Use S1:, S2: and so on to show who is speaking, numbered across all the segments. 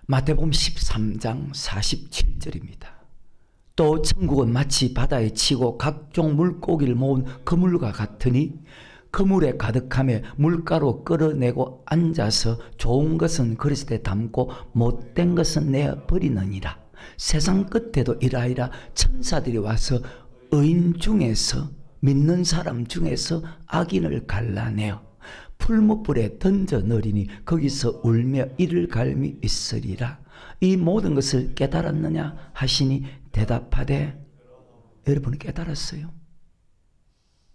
S1: 마태복음 13장 47절입니다. 또 천국은 마치 바다에 치고 각종 물고기를 모은 그물과 같으니 그물에 가득하며 물가로 끌어내고 앉아서 좋은 것은 그릇에 담고 못된 것은 내어 버리느니라. 세상 끝에도 이라이라 천사들이 와서 의인 중에서 믿는 사람 중에서 악인을 갈라내어 풀무불에 던져 넣으리니 거기서 울며 이를 갈미 있으리라. 이 모든 것을 깨달았느냐 하시니 대답하되 여러분은 깨달았어요?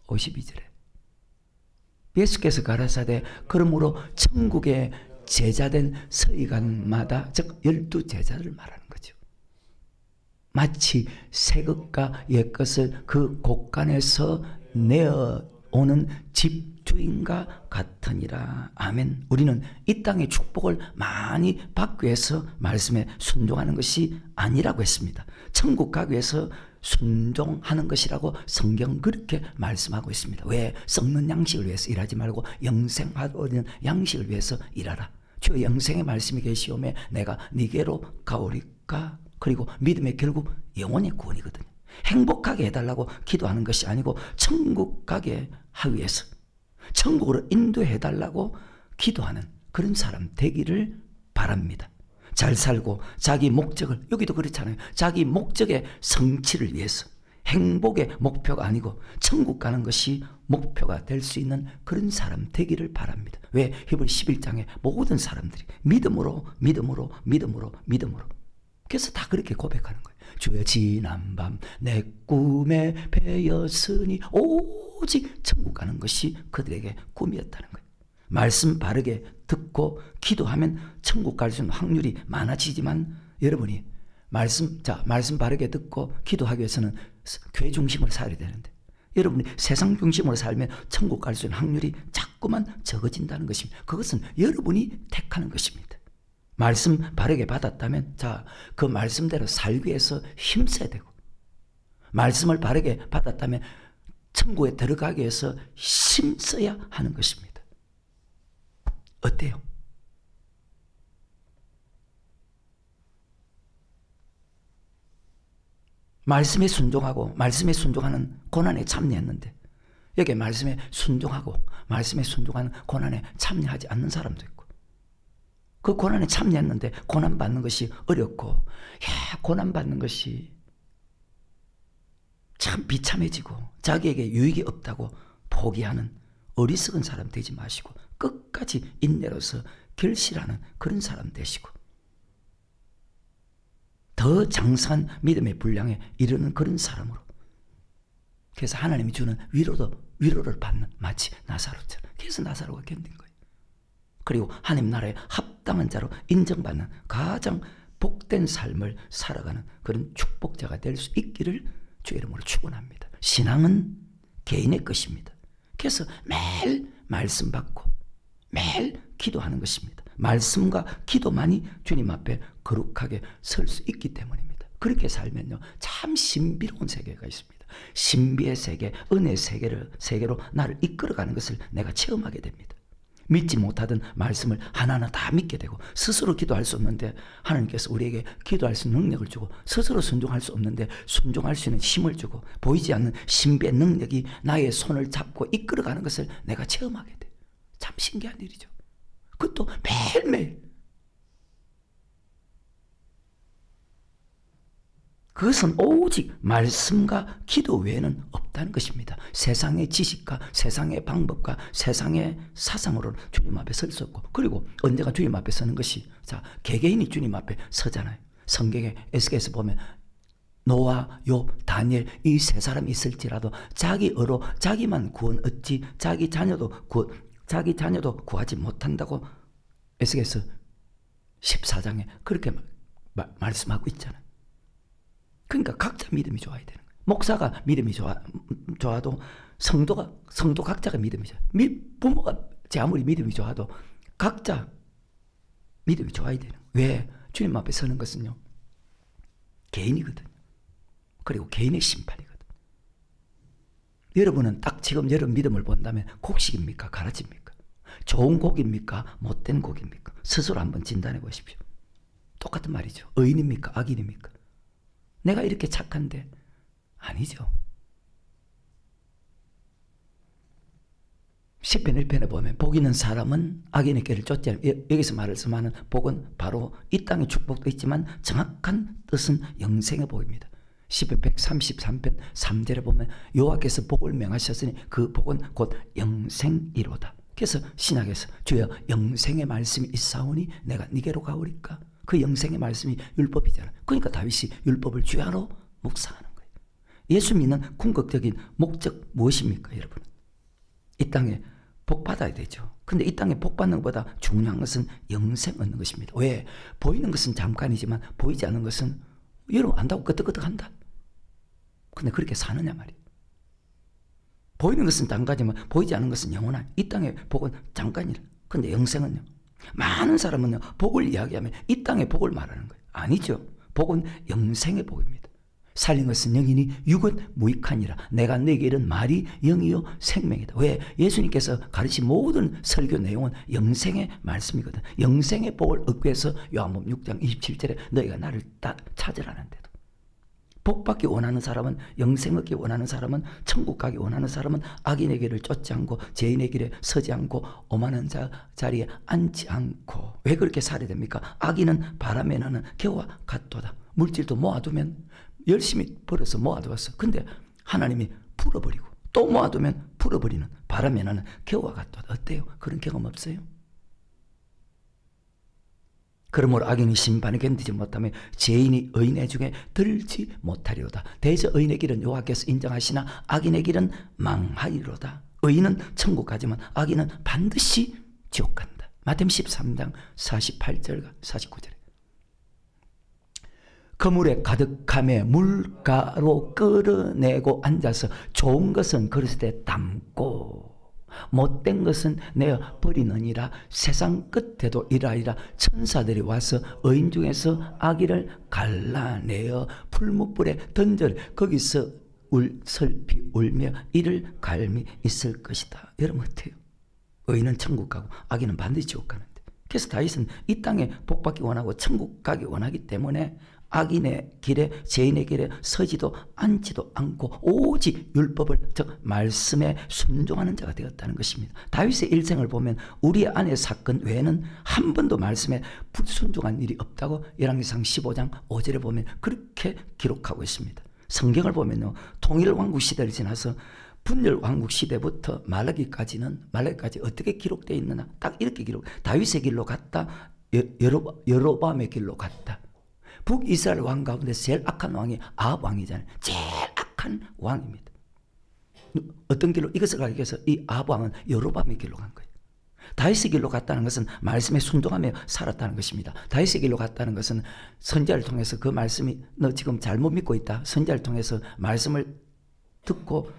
S1: 52절에 예수께서 가라사대 그러므로 천국의 제자된 서기관마다 즉 12제자를 말하는 거죠. 마치 새 것과 옛 것을 그 곳간에서 내어오는 집주인과 같으니라. 아멘. 우리는 이 땅의 축복을 많이 받기 위해서 말씀에 순종하는 것이 아니라고 했습니다. 천국 가기 위해서 순종하는 것이라고 성경 그렇게 말씀하고 있습니다. 왜? 썩는 양식을 위해서 일하지 말고 영생하는 양식을 위해서 일하라. 주의 영생의 말씀이 계시오매 내가 네게로 가오리까. 그리고 믿음의 결국 영혼의 구원이거든요. 행복하게 해달라고 기도하는 것이 아니고 천국 가게 하기 위해서 천국으로 인도해달라고 기도하는 그런 사람 되기를 바랍니다. 잘 살고 자기 목적을, 여기도 그렇잖아요. 자기 목적의 성취를 위해서 행복의 목표가 아니고 천국 가는 것이 목표가 될 수 있는 그런 사람 되기를 바랍니다. 왜? 히브리 11장에 모든 사람들이 믿음으로 그래서 다 그렇게 고백하는 거예요. 주여 지난 밤 내 꿈에 배였으니 오직 천국 가는 것이 그들에게 꿈이었다는 거예요. 말씀 바르게 듣고 기도하면 천국 갈 수 있는 확률이 많아지지만 여러분이 말씀 바르게 듣고 기도하기 위해서는 교회 중심으로 살아야 되는데 여러분이 세상 중심으로 살면 천국 갈 수 있는 확률이 자꾸만 적어진다는 것입니다. 그것은 여러분이 택하는 것입니다. 말씀 바르게 받았다면 그 말씀대로 살기 위해서 힘써야 되고 말씀을 바르게 받았다면 천국에 들어가기 위해서 힘써야 하는 것입니다. 어때요? 말씀에 순종하고 말씀에 순종하는 고난에 참여했는데 여기 말씀에 순종하고 말씀에 순종하는 고난에 참여하지 않는 사람도 있고 그 고난에 참여했는데 고난받는 것이 어렵고 고난받는 것이 참 비참해지고 자기에게 유익이 없다고 포기하는 어리석은 사람 되지 마시고 끝까지 인내로서 결실하는 그런 사람 되시고 더 장성한 믿음의 분량에 이르는 그런 사람으로 그래서 하나님이 주는 위로를 받는 마치 나사로처럼 그래서 나사로가 견딘 거예요. 그리고 하나님 나라에 합당한 자로 인정받는 가장 복된 삶을 살아가는 그런 축복자가 될 수 있기를 주의 이름으로 축원합니다. 신앙은 개인의 것입니다. 그래서 매일 말씀 받고 매일 기도하는 것입니다. 말씀과 기도만이 주님 앞에 거룩하게 설 수 있기 때문입니다. 그렇게 살면요 참 신비로운 세계가 있습니다. 신비의 세계, 은혜의 세계로 나를 이끌어가는 것을 내가 체험하게 됩니다. 믿지 못하던 말씀을 하나하나 다 믿게 되고 스스로 기도할 수 없는데 하나님께서 우리에게 기도할 수 있는 능력을 주고 스스로 순종할 수 없는데 순종할 수 있는 힘을 주고 보이지 않는 신비의 능력이 나의 손을 잡고 이끌어가는 것을 내가 체험하게 돼. 참 신기한 일이죠. 그것도 매일매일. 그것은 오직 말씀과 기도 외에는 없다는 것입니다. 세상의 지식과 세상의 방법과 세상의 사상으로는 주님 앞에 설 수 없고 그리고 언제가 주님 앞에 서는 것이 개개인이 주님 앞에 서잖아요. 성경에 에스겔에서 보면 노아, 욥, 다니엘 이 세 사람이 있을지라도 자기 의로 자기만 구원 얻지 자기 자녀도 구하지 못한다고 에스겔에서 14장에 그렇게 말씀하고 있잖아요. 그러니까 각자 믿음이 좋아야 되는 거예요. 목사가 믿음이 좋아도 성도 각자가 믿음이 좋아요. 부모가 아무리 믿음이 좋아도 각자 믿음이 좋아야 되는 거예요. 왜? 주님 앞에 서는 것은요 개인이거든요. 그리고 개인의 심판이거든요. 여러분은 딱 지금 여러분 믿음을 본다면 곡식입니까? 가라지입니까? 좋은 곡입니까? 못된 곡입니까? 스스로 한번 진단해 보십시오. 똑같은 말이죠. 의인입니까? 악인입니까? 내가 이렇게 착한데 아니죠. 시편 1편에 보면 복 있는 사람은 악인의 길을 쫓지 않으며, 여기서 말씀하는 복은 바로 이 땅의 축복도 있지만 정확한 뜻은 영생의 복입니다. 시편 133편 3절에 보면 여호와께서 복을 명하셨으니 그 복은 곧 영생이로다. 그래서 신약에서 주여 영생의 말씀이 있사오니 내가 니게로 가오리까. 그 영생의 말씀이 율법이잖아요. 그러니까 다윗이 율법을 주야로 묵상하는 거예요. 예수 믿는 궁극적인 목적 무엇입니까, 여러분? 이 땅에 복 받아야 되죠. 근데 이 땅에 복 받는 것보다 중요한 것은 영생 얻는 것입니다. 왜? 보이는 것은 잠깐이지만 보이지 않는 것은 여러분 안다고 끄떡끄떡한다. 근데 그렇게 사느냐 말이에요. 보이는 것은 잠깐이지만 보이지 않는 것은 영원한. 이 땅의 복은 잠깐이라. 근데 영생은요. 많은 사람은요 복을 이야기하면 이 땅의 복을 말하는 거예요. 아니죠. 복은 영생의 복입니다. 살린 것은 영이니 육은 무익하니라. 내가 내게 이른 말이 영이요 생명이다. 왜? 예수님께서 가르친 모든 설교 내용은 영생의 말씀이거든. 영생의 복을 얻기 위해서 요한복음 6장 27절에 너희가 나를 찾으라는데도, 복 받기 원하는 사람은, 영생 얻기 원하는 사람은, 천국 가기 원하는 사람은 악인의 길을 쫓지 않고 죄인의 길에 서지 않고 오만한 자리에 앉지 않고. 왜 그렇게 살아야 됩니까? 악인은 바람에 나는 겨와 같도다. 물질도 모아두면 열심히 벌어서 모아두었어. 근데 하나님이 풀어버리고 또 모아두면 풀어버리는 바람에 나는 겨와 같도다. 어때요? 그런 경험 없어요? 그러므로 악인이 심판에 견디지 못하며 죄인이 의인의 중에 들지 못하리로다. 대저 의인의 길은 여호와께서 인정하시나 악인의 길은 망하리로다. 의인은 천국 가지만 악인은 반드시 지옥 간다. 마태복음 13장 48절과 49절에 그물에 가득함에 물가로 끌어내고 앉아서 좋은 것은 그릇에 담고 못된 것은 내어 버리느니라. 세상 끝에도 이라이라. 천사들이 와서 의인 중에서 악인을 갈라내어 풀무불에 던져 거기서 슬피 울며 이를 갈미 있을 것이다. 여러분 어때요? 의인은 천국 가고 악인은 반드시 지옥 가는데. 그래서 다윗은 이 땅에 복 받기 원하고 천국 가기 원하기 때문에 악인의 길에, 죄인의 길에 서지도 앉지도 않고 오직 율법을, 즉 말씀에 순종하는 자가 되었다는 것입니다. 다윗의 일생을 보면 우리 아내 사건 외에는 한 번도 말씀에 불순종한 일이 없다고 열왕기상 15장 5절에 보면 그렇게 기록하고 있습니다. 성경을 보면요, 통일왕국 시대를 지나서 분열왕국 시대부터 말라기까지 어떻게 기록되어 있느냐, 딱 이렇게 기록. 다윗의 길로 갔다, 여로보암의 길로 갔다. 북이스라엘 왕 가운데 제일 악한 왕이 아합 왕이잖아요. 제일 악한 왕입니다. 어떤 길로? 이것을 가기 위해서 이 아합 왕은 여로보암의 길로 간 거예요. 다윗의 길로 갔다는 것은 말씀에 순종하며 살았다는 것입니다. 다윗의 길로 갔다는 것은 선지자를 통해서 그 말씀이 너 지금 잘못 믿고 있다. 선지자를 통해서 말씀을 듣고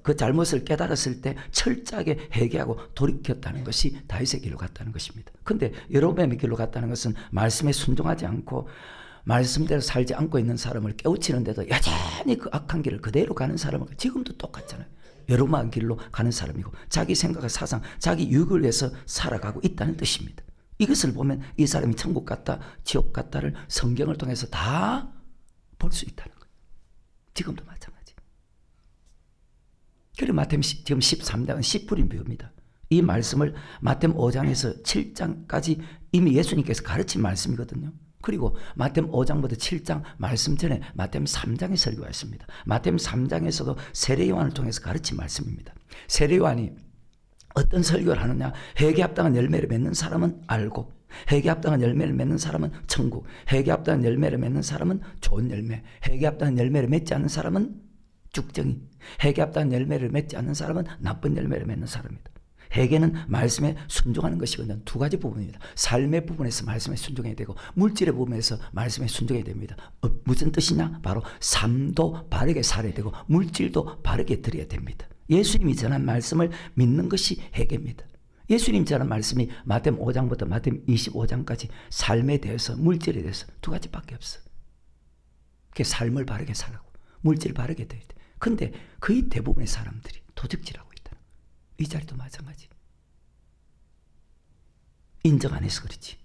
S1: 그 잘못을 깨달았을 때 철저하게 회개하고 돌이켰다는 것이 다윗의 길로 갔다는 것입니다. 그런데 여로보암의 길로 갔다는 것은 말씀에 순종하지 않고 말씀대로 살지 않고 있는 사람을 깨우치는데도 여전히 그 악한 길을 그대로 가는 사람은 지금도 똑같잖아요. 여로보암 길로 가는 사람이고 자기 생각과 사상, 자기 유익을 위해서 살아가고 있다는 뜻입니다. 이것을 보면 이 사람이 천국 갔다 지옥 갔다를 성경을 통해서 다 볼 수 있다는 거예요. 지금도 마찬가지. 그리고 마태복음 지금 13장은 씨 뿌린 비유입니다. 이 말씀을 마태복음 5장에서 7장까지 이미 예수님께서 가르친 말씀이거든요. 그리고 마태복음 5장부터 7장 말씀 전에 마태복음 3장에 설교했습니다. 마태복음 3장에서도 세례 요한을 통해서 가르친 말씀입니다. 세례 요한이 어떤 설교를 하느냐, 회개에 합당한 열매를 맺는 사람은 알고, 회개에 합당한 열매를 맺는 사람은 천국, 회개에 합당한 열매를 맺는 사람은 좋은 열매, 회개에 합당한 열매를 맺지 않는 사람은 쭉정이, 회개에 합당한 열매를 맺지 않는 사람은 나쁜 열매를 맺는 사람입니다. 회개는 말씀에 순종하는 것이거든요. 두 가지 부분입니다. 삶의 부분에서 말씀에 순종해야 되고 물질의 부분에서 말씀에 순종해야 됩니다. 무슨 뜻이냐? 바로 삶도 바르게 살아야 되고 물질도 바르게 드려야 됩니다. 예수님이 전한 말씀을 믿는 것이 회개입니다. 예수님 전한 말씀이 마태복음 5장부터 마태복음 25장까지 삶에 대해서, 물질에 대해서 두 가지밖에 없어. 그게 삶을 바르게 살라고, 물질 바르게 돼야 돼. 근데 거의 대부분의 사람들이 도적질하고 있다. 이 자리도 마찬가지. 인정 안 해서 그렇지.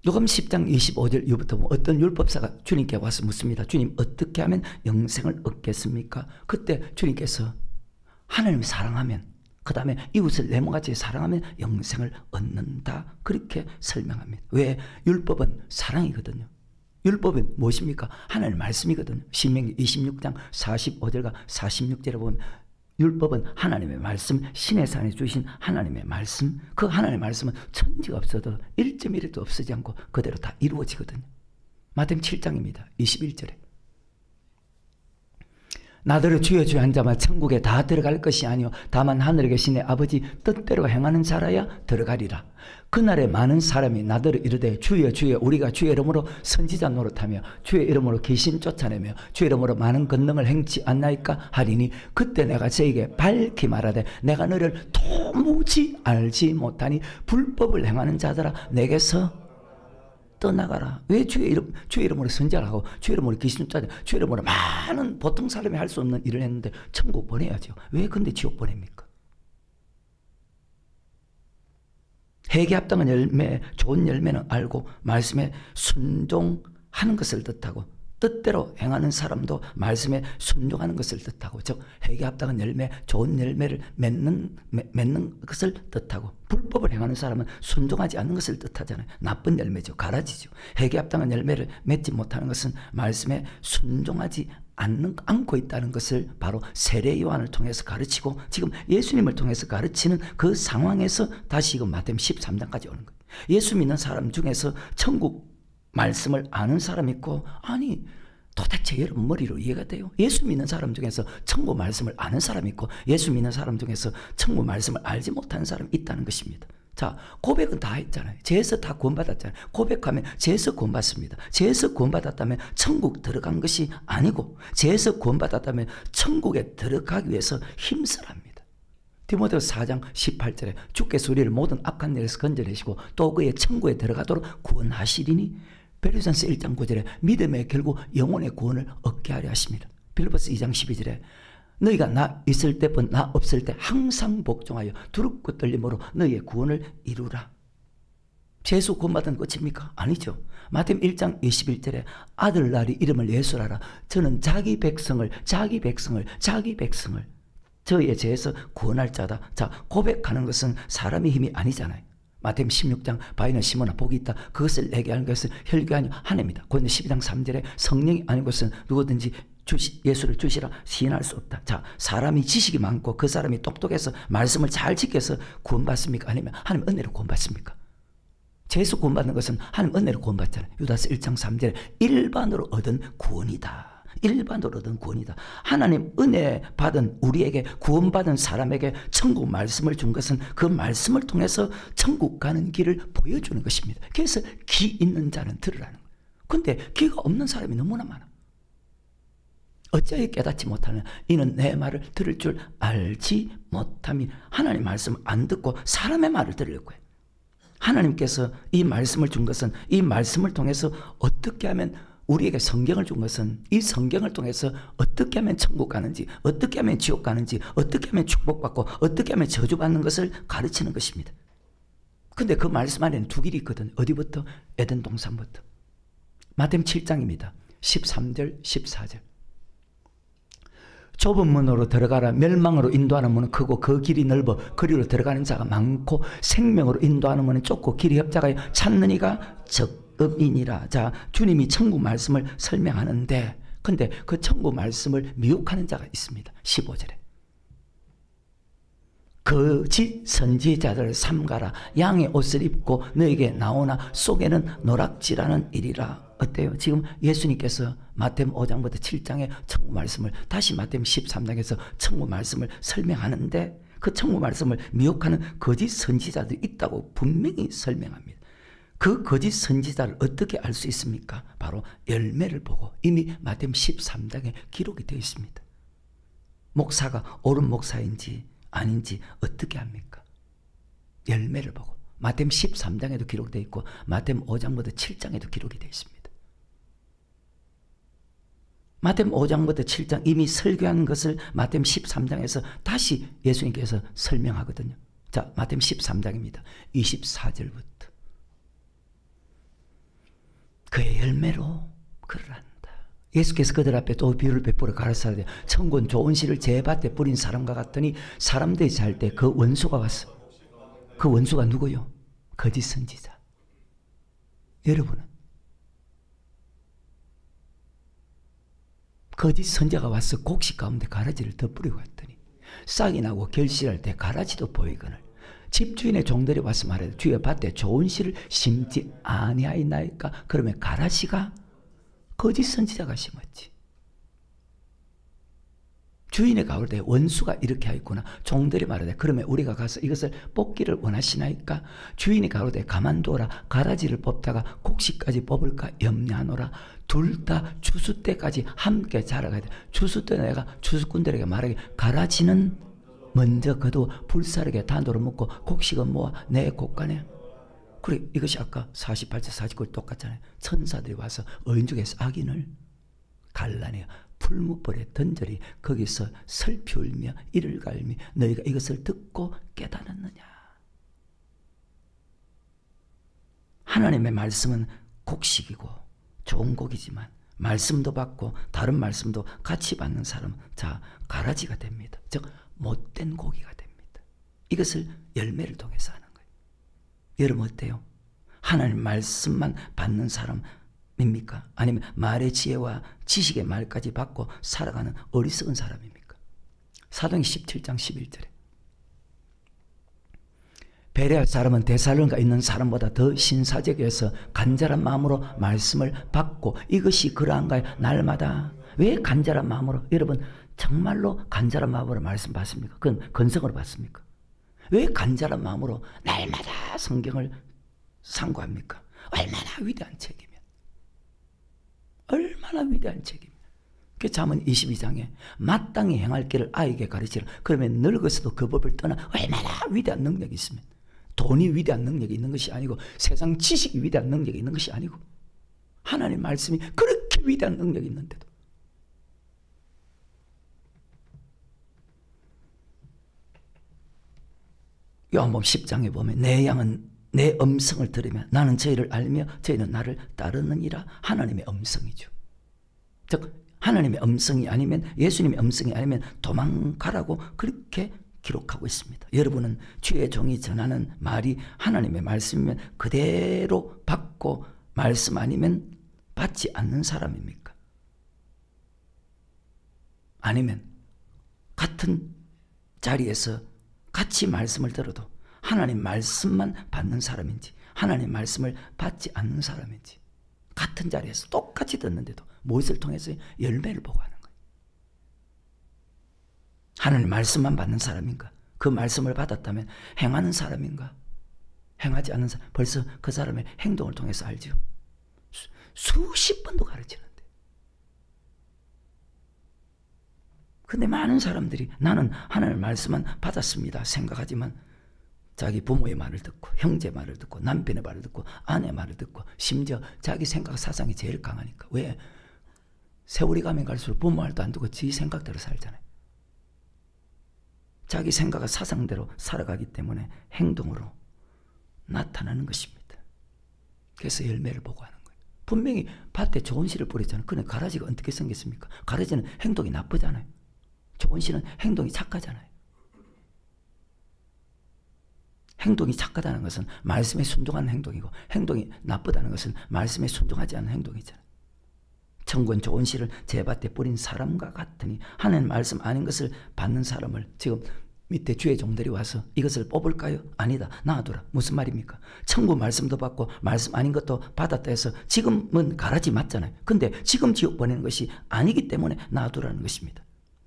S1: 요금 10장 25절 이후부터 어떤 율법사가 주님께 와서 묻습니다. 주님, 어떻게 하면 영생을 얻겠습니까? 그때 주님께서 하나님을 사랑하면, 그 다음에 이웃을 내 몸같이 사랑하면 영생을 얻는다, 그렇게 설명합니다. 왜? 율법은 사랑이거든요. 율법은 무엇입니까? 하나님의 말씀이거든요. 신명기 26장 45절과 46절에 보면 율법은 하나님의 말씀, 신의 산에 주신 하나님의 말씀, 그 하나님의 말씀은 천지가 없어도 1.1도 없어지지 않고 그대로 다 이루어지거든요. 마태복음 7장입니다. 21절에 나더러 주여 주여 한 자만 천국에 다 들어갈 것이 아니요 다만 하늘에 계신 내 아버지 뜻대로 행하는 자라야 들어가리라. 그날에 많은 사람이 나더러 이르되 주여 주여 우리가 주의 이름으로 선지자 노릇하며 주의 이름으로 귀신 쫓아내며 주의 이름으로 많은 권능을 행치 않나이까 하리니 그때 내가 저에게 밝히 말하되 내가 너를 도무지 알지 못하니 불법을 행하는 자들아 내게서 떠나가라. 왜 주의 이름으로 선지자를 하고 주의 이름으로 귀신 쫓아내, 주의 이름으로 많은 보통 사람이 할 수 없는 일을 했는데 천국 보내야죠. 왜 근데 지옥 보냅니까? 회개 합당한 열매, 좋은 열매는 알고 말씀에 순종하는 것을 뜻하고 뜻대로 행하는 사람도 말씀에 순종하는 것을 뜻하고, 즉 회개 합당한 열매, 좋은 열매를 맺는 것을 뜻하고, 불법을 행하는 사람은 순종하지 않는 것을 뜻하잖아요. 나쁜 열매죠. 가라지죠. 회개 합당한 열매를 맺지 못하는 것은 말씀에 순종하지 않고 있다는 것을 바로 세례 요한을 통해서 가르치고 지금 예수님을 통해서 가르치는 그 상황에서 다시 이거 마태복음 13장까지 오는 거예요. 예수 믿는 사람 중에서 천국 말씀을 아는 사람 있고, 아니 도대체 여러분 머리로 이해가 돼요? 예수 믿는 사람 중에서 천국 말씀을 아는 사람 있고 예수 믿는 사람 중에서 천국 말씀을 알지 못하는 사람이 있다는 것입니다. 자, 고백은 다 했잖아요. 죄에서 다 구원받았잖아요. 고백하면 죄에서 구원받습니다. 죄에서 구원받았다면 천국 들어간 것이 아니고 죄에서 구원받았다면 천국에 들어가기 위해서 힘쓰랍니다. 디모데후서 4장 18절에 주께서 우리를 모든 악한 일에서 건져내시고 또 그의 천국에 들어가도록 구원하시리니, 베드로전서 1장 9절에 믿음의 결국 영혼의 구원을 얻게 하려 하십니다. 빌립보서 2장 12절에 너희가 나 있을 때뿐 나 없을 때 항상 복종하여 두렵고 떨림으로 너희의 구원을 이루라. 죄에서 구원받은 것입니까? 아니죠. 마태복음 1장 21절에 아들날이 이름을 예수라라. 저는 자기 백성을 저희의 죄에서 구원할 자다. 자, 고백하는 것은 사람의 힘이 아니잖아요. 마태복음 16장 바위는 심으나 복이 있다. 그것을 내게 하는 것은 혈육이 하나님이다. 고린도 12장 3절에 성령이 아닌 것은 누구든지 예수를 주시라 시인할 수 없다. 자, 사람이 지식이 많고 그 사람이 똑똑해서 말씀을 잘 지켜서 구원받습니까? 아니면 하나님 은혜로 구원받습니까? 죄에서 구원받는 것은 하나님 은혜로 구원받잖아요. 유다서 1장 3절에 일반으로 얻은 구원이다. 일반으로 얻은 구원이다. 하나님 은혜 받은 우리에게, 구원받은 사람에게 천국 말씀을 준 것은 그 말씀을 통해서 천국 가는 길을 보여주는 것입니다. 그래서 귀 있는 자는 들으라는 거예요. 근데 귀가 없는 사람이 너무나 많아. 어찌하여 깨닫지 못하느냐? 이는 내 말을 들을 줄 알지 못함이. 하나님 말씀을 안 듣고 사람의 말을 들을 거예요. 하나님께서 이 말씀을 준 것은, 이 말씀을 통해서 어떻게 하면, 우리에게 성경을 준 것은 이 성경을 통해서 어떻게 하면 천국 가는지, 어떻게 하면 지옥 가는지, 어떻게 하면 축복받고 어떻게 하면 저주받는 것을 가르치는 것입니다. 근데 그 말씀 안에는 두 길이 있거든요. 어디부터? 에덴 동산부터. 마태복음 7장입니다. 13절 14절. 좁은 문으로 들어가라. 멸망으로 인도하는 문은 크고 그 길이 넓어 그리로 들어가는 자가 많고 생명으로 인도하는 문은 좁고 길이 협착하여 찾는 이가 적음이니라. 자, 주님이 천국 말씀을 설명하는데, 근데 그 천국 말씀을 미혹하는 자가 있습니다. 15절에 거짓 선지자들을 삼가라. 양의 옷을 입고 너에게 나오나 속에는 노락질하는 일이라. 어때요? 지금 예수님께서 마태복음 5장부터 7장의 천국 말씀을 다시 마태복음 13장에서 천국 말씀을 설명하는데, 그 천국 말씀을 미혹하는 거짓 선지자들이 있다고 분명히 설명합니다. 그 거짓 선지자를 어떻게 알 수 있습니까? 바로 열매를 보고 이미 마태복음 13장에 기록이 되어 있습니다. 목사가 옳은 목사인지 아닌지 어떻게 합니까? 열매를 보고. 마태복음 13장에도 기록되어 있고 마태복음 5장부터 7장에도 기록이 되어 있습니다. 마태복음 5장부터 7장 이미 설교한 것을 마태복음 13장에서 다시 예수님께서 설명하거든요. 자, 마태복음 13장입니다. 24절부터. 열매로 그러란다. 예수께서 그들 앞에 또 비유를 베풀어 가르치되 천국은 좋은 씨를 제밭에 뿌린 사람과 같더니 사람들이 잘 때 그 원수가 왔어. 그 원수가 누구요? 거짓 선지자. 여러분은 거짓 선지자가 와서 곡식 가운데 가라지를 덧뿌리고 갔더니 싹이 나고 결실할 때 가라지도 보이거늘 집주인의 종들이 와서 말해도 주의 밭에 좋은 씨를 심지 아니하였나이까. 그러면 가라지가 거짓 선지자가 심었지. 주인의 가로되 원수가 이렇게 하였구나. 종들이 말하되 그러면 우리가 가서 이것을 뽑기를 원하시나이까. 주인이 가로되 가만두어라. 가라지를 뽑다가 곡식까지 뽑을까 염려하노라. 둘 다 추수 때까지 함께 자라가야 돼. 추수 때 내가 추수꾼들에게 말하기 가라지는 먼저 거두어 불사르게 단도로 묶고 곡식은 모아 내 곳간에. 그래 이것이 아까 48절 49절 똑같잖아요. 천사들이 와서 의인 중에서 악인을 갈라내어 풀무벌에 던져리 거기서 슬피 울며 이를 갈미 너희가 이것을 듣고 깨달았느냐. 하나님의 말씀은 곡식이고 좋은 곡이지만 말씀도 받고 다른 말씀도 같이 받는 사람은 자 가라지가 됩니다. 즉 못된 고기가 됩니다. 이것을 열매를 통해서 하는 거예요. 여러분 어때요? 하나님 말씀만 받는 사람입니까? 아니면 말의 지혜와 지식의 말까지 받고 살아가는 어리석은 사람입니까? 사도행전 17장 11절에 베레아 사람은 데살로니가 있는 사람보다 더 신사적이어서 간절한 마음으로 말씀을 받고 이것이 그러한가요? 날마다. 왜 간절한 마음으로? 여러분 정말로 간절한 마음으로 말씀 받습니까? 그건 건성으로 받습니까? 왜 간절한 마음으로 날마다 성경을 상고합니까? 얼마나 위대한 책이면. 얼마나 위대한 책이면. 그 잠언 22장에 마땅히 행할 길을 아이에게 가르치라. 그러면 늙어서도 그 법을 떠나 얼마나 위대한 능력이 있으면. 돈이 위대한 능력이 있는 것이 아니고 세상 지식이 위대한 능력이 있는 것이 아니고 하나님 말씀이 그렇게 위대한 능력이 있는데도 요한복음 10장에 보면 내 양은 내 음성을 들으며 나는 저희를 알며 저희는 나를 따르느니라. 하나님의 음성이죠. 즉 하나님의 음성이 아니면 예수님의 음성이 아니면 도망가라고 그렇게 기록하고 있습니다. 여러분은 주의 종이 전하는 말이 하나님의 말씀이면 그대로 받고 말씀 아니면 받지 않는 사람입니까? 아니면 같은 자리에서 같이 말씀을 들어도 하나님 말씀만 받는 사람인지 하나님 말씀을 받지 않는 사람인지 같은 자리에서 똑같이 듣는데도 무엇을 통해서 열매를 보고 하는 거예요. 하나님 말씀만 받는 사람인가? 그 말씀을 받았다면 행하는 사람인가? 행하지 않는 사람 벌써 그 사람의 행동을 통해서 알죠. 수십 번도 가르치는데 근데 많은 사람들이 나는 하나님의 말씀만 받았습니다 생각하지만 자기 부모의 말을 듣고 형제 말을 듣고 남편의 말을 듣고 아내 말을 듣고 심지어 자기 생각 사상이 제일 강하니까 왜? 세월이 가면 갈수록 부모 말도 안 듣고 지 생각대로 살잖아요. 자기 생각과 사상대로 살아가기 때문에 행동으로 나타나는 것입니다. 그래서 열매를 보고 하는 거예요. 분명히 밭에 좋은 씨를 뿌렸잖아요. 그런데 가라지가 어떻게 생겼습니까? 가라지는 행동이 나쁘잖아요. 좋은 씨는 행동이 착하잖아요. 행동이 착하다는 것은 말씀에 순종하는 행동이고 행동이 나쁘다는 것은 말씀에 순종하지 않는 행동이잖아요. 천국은 좋은 씨를 제 밭에 뿌린 사람과 같으니 하나님 말씀 아닌 것을 받는 사람을 지금 밑에 주의 종들이 와서 이것을 뽑을까요? 아니다. 놔두라. 무슨 말입니까? 천국 말씀도 받고 말씀 아닌 것도 받았다 해서 지금은 가라지 맞잖아요. 근데 지금 지옥 보내는 것이 아니기 때문에 놔두라는 것입니다.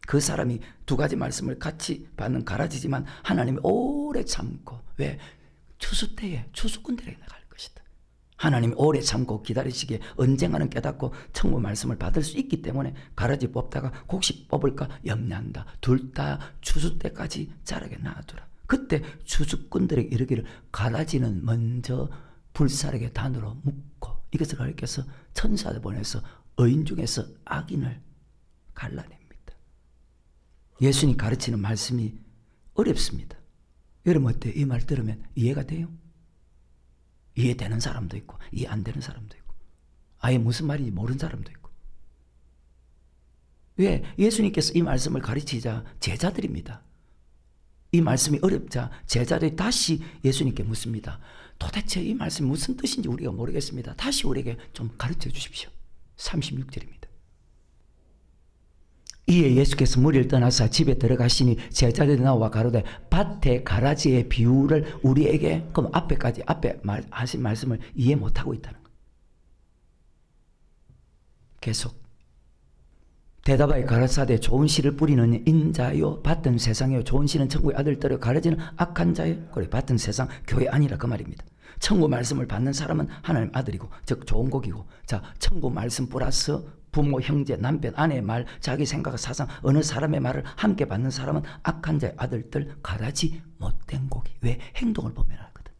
S1: 그 사람이 두 가지 말씀을 같이 받는 가라지지만 하나님이 오래 참고 왜? 추수 때에 추수꾼들에게 나갈 것이다. 하나님이 오래 참고 기다리시기에 언젠가는 깨닫고 천국 말씀을 받을 수 있기 때문에 가라지 뽑다가 곡식 뽑을까 염려한다. 둘 다 추수 때까지 자라게 놔두라. 그때 추수꾼들에게 이르기를 가라지는 먼저 불사르게 단으로 묶고 이것을 가르쳐서 천사를 보내서 의인 중에서 악인을 갈라냅니다. 예수님 가르치는 말씀이 어렵습니다. 여러분 어때요? 이 말 들으면 이해가 돼요? 이해되는 사람도 있고 이해 안 되는 사람도 있고 아예 무슨 말인지 모르는 사람도 있고. 왜? 예수님께서 이 말씀을 가르치자 제자들입니다. 이 말씀이 어렵자 제자들이 다시 예수님께 묻습니다. 도대체 이 말씀이 무슨 뜻인지 우리가 모르겠습니다. 다시 우리에게 좀 가르쳐 주십시오. 36절입니다. 이에 예수께서 무리를 떠나서 집에 들어가시니 제자들이 나와 가로되 밭의 가라지의 비유를 우리에게, 그럼 앞에 하신 말씀을 이해 못하고 있다는 거예요. 계속 대답하여 가라사대 좋은 씨를 뿌리는 인자요 밭은 세상이요 좋은 씨는 천국의 아들들이요 가라지는 악한 자요. 그래, 밭은 세상, 교회 아니라 그 말입니다. 천국 말씀을 받는 사람은 하나님 아들이고 즉 좋은 곡이고, 자 천국 말씀 플러스 부모, 형제, 남편, 아내의 말, 자기 생각, 사상, 어느 사람의 말을 함께 받는 사람은 악한 자의 아들들, 가라지 못된 고기. 왜? 행동을 보면 알거든.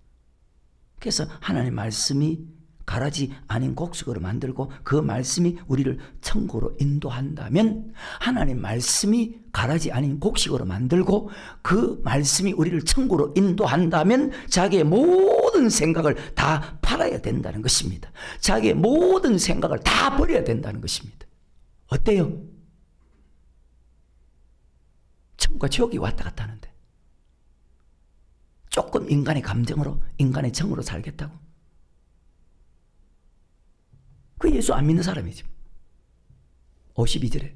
S1: 그래서 하나님의 말씀이 가라지 아닌 곡식으로 만들고 그 말씀이 우리를 천국으로 인도한다면, 하나님 말씀이 가라지 아닌 곡식으로 만들고 그 말씀이 우리를 천국으로 인도한다면 자기의 모든 생각을 다 팔아야 된다는 것입니다. 자기의 모든 생각을 다 버려야 된다는 것입니다. 어때요? 천국과 지옥이 왔다 갔다 하는데 조금 인간의 감정으로, 인간의 정으로 살겠다고? 그 예수 안 믿는 사람이지. 52절에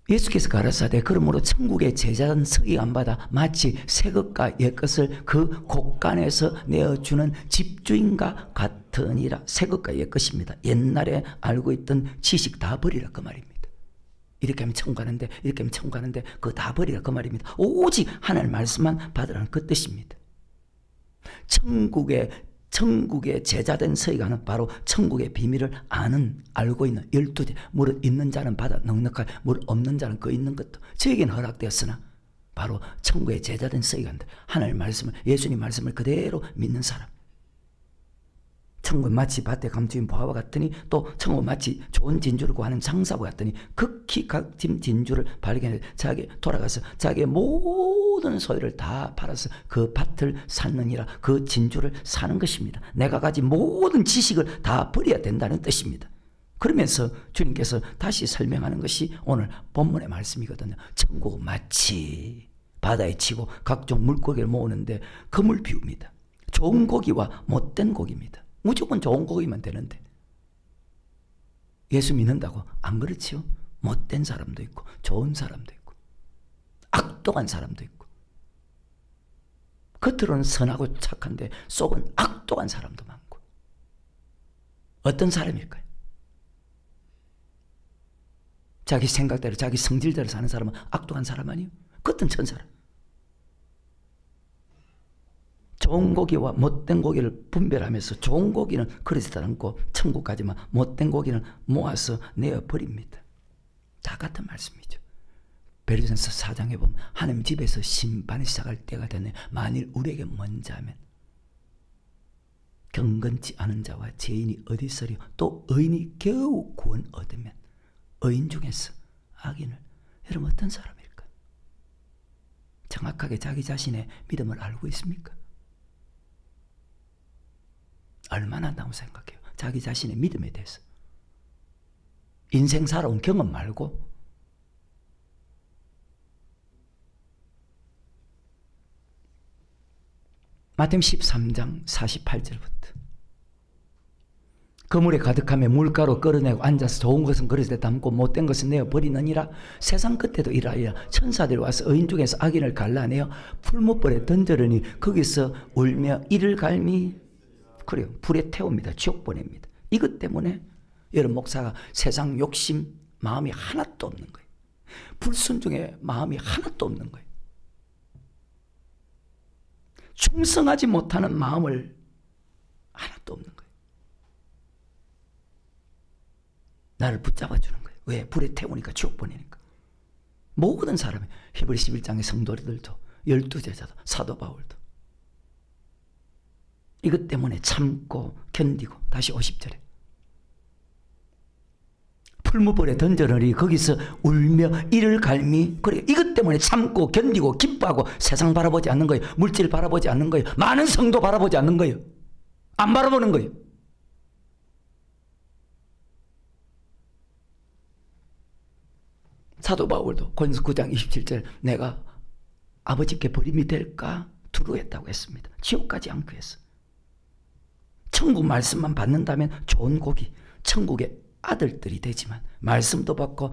S1: 예수께서 가라사대 그러므로 천국의 제자는 서기 안 받아 마치 새 것과 옛 것을 그 곳간에서 내어주는 집주인과 같으니라. 새 것과 옛 것입니다. 옛날에 알고 있던 지식 다 버리라 그 말입니다. 이렇게 하면 천국 가는데, 이렇게 하면 천국 가는데 그거 다 버리라 그 말입니다. 오직 하나님 말씀만 받으라는 그 뜻입니다. 천국의 제자된 서기관은 바로 천국의 비밀을 알고 있는 12대. 물을 있는 자는 받아 넉넉하게, 물 없는 자는 그 있는 것도 저에게는 허락되었으나, 바로 천국의 제자된 서기관들, 하나님의 말씀을, 예수님 말씀을 그대로 믿는 사람. 천국은 마치 밭에 감추인 보화와 같으니, 또 천국은 마치 좋은 진주를 구하는 장사와 같으니 극히 값진 진주를 발견해 자기 돌아가서 자기의 모든 소유를 다 팔아서 그 밭을 샀느니라. 그 진주를 사는 것입니다. 내가 가진 모든 지식을 다 버려야 된다는 뜻입니다. 그러면서 주님께서 다시 설명하는 것이 오늘 본문의 말씀이거든요. 천국은 마치 바다에 치고 각종 물고기를 모으는데 그물 비웁니다. 좋은 고기와 못된 고기입니다. 무조건 좋은 고기면 되는데 예수 믿는다고 안 그렇지요? 못된 사람도 있고 좋은 사람도 있고 악독한 사람도 있고, 겉으로는 선하고 착한데 속은 악독한 사람도 많고. 어떤 사람일까요? 자기 생각대로 자기 성질대로 사는 사람은 악독한 사람 아니에요? 겉은 천사람. 좋은 고기와 못된 고기를 분별하면서 좋은 고기는 그러지도 않고 천국 가지만 못된 고기는 모아서 내어버립니다. 다 같은 말씀이죠. 베드로전서 4장에 보면 하나님 집에서 심판이 시작할 때가 되네. 만일 우리에게 먼저 하면 경건치 않은 자와 죄인이 어디 있으리요. 또 의인이 겨우 구원 얻으면 의인 중에서 악인을. 여러분 어떤 사람일까? 정확하게 자기 자신의 믿음을 알고 있습니까? 얼마나 안다고 생각해요? 자기 자신의 믿음에 대해서. 인생 살아온 경험 말고 마태복음 13장 48절부터 그물에 가득하며 물가로 끌어내고 앉아서 좋은 것은 그릇에 담고 못된 것은 내어버리느니라. 세상 끝에도 이러하리라. 천사들이 와서 의인 중에서 악인을 갈라내어 풀무불에 던져르니 거기서 울며 이를 갈미, 그래요, 불에 태웁니다. 지옥 보냅니다. 이것 때문에 여러분 목사가 세상 욕심 마음이 하나도 없는 거예요. 불순종의 마음이 하나도 없는 거예요. 충성하지 못하는 마음을 하나도 없는 거예요. 나를 붙잡아 주는 거예요. 왜? 불에 태우니까, 지옥 보내니까. 모든 사람이, 히브리 11장의 성도들도 12제자도 사도 바울도 이것 때문에 참고 견디고. 다시 50절에 풀무불에 던져넣으니 거기서 울며 이를 갈미. 그래, 이것 때문에 참고 견디고 기뻐하고 세상 바라보지 않는 거예요. 물질 바라보지 않는 거예요. 많은 성도 바라보지 않는 거예요. 안 바라보는 거예요. 사도 바울도 고린도서 9장 27절 내가 아버지께 버림이 될까 두려워했다고 했습니다. 지옥 가지 않고 했어. 천국 말씀만 받는다면 좋은 곡이 천국의 아들들이 되지만 말씀도 받고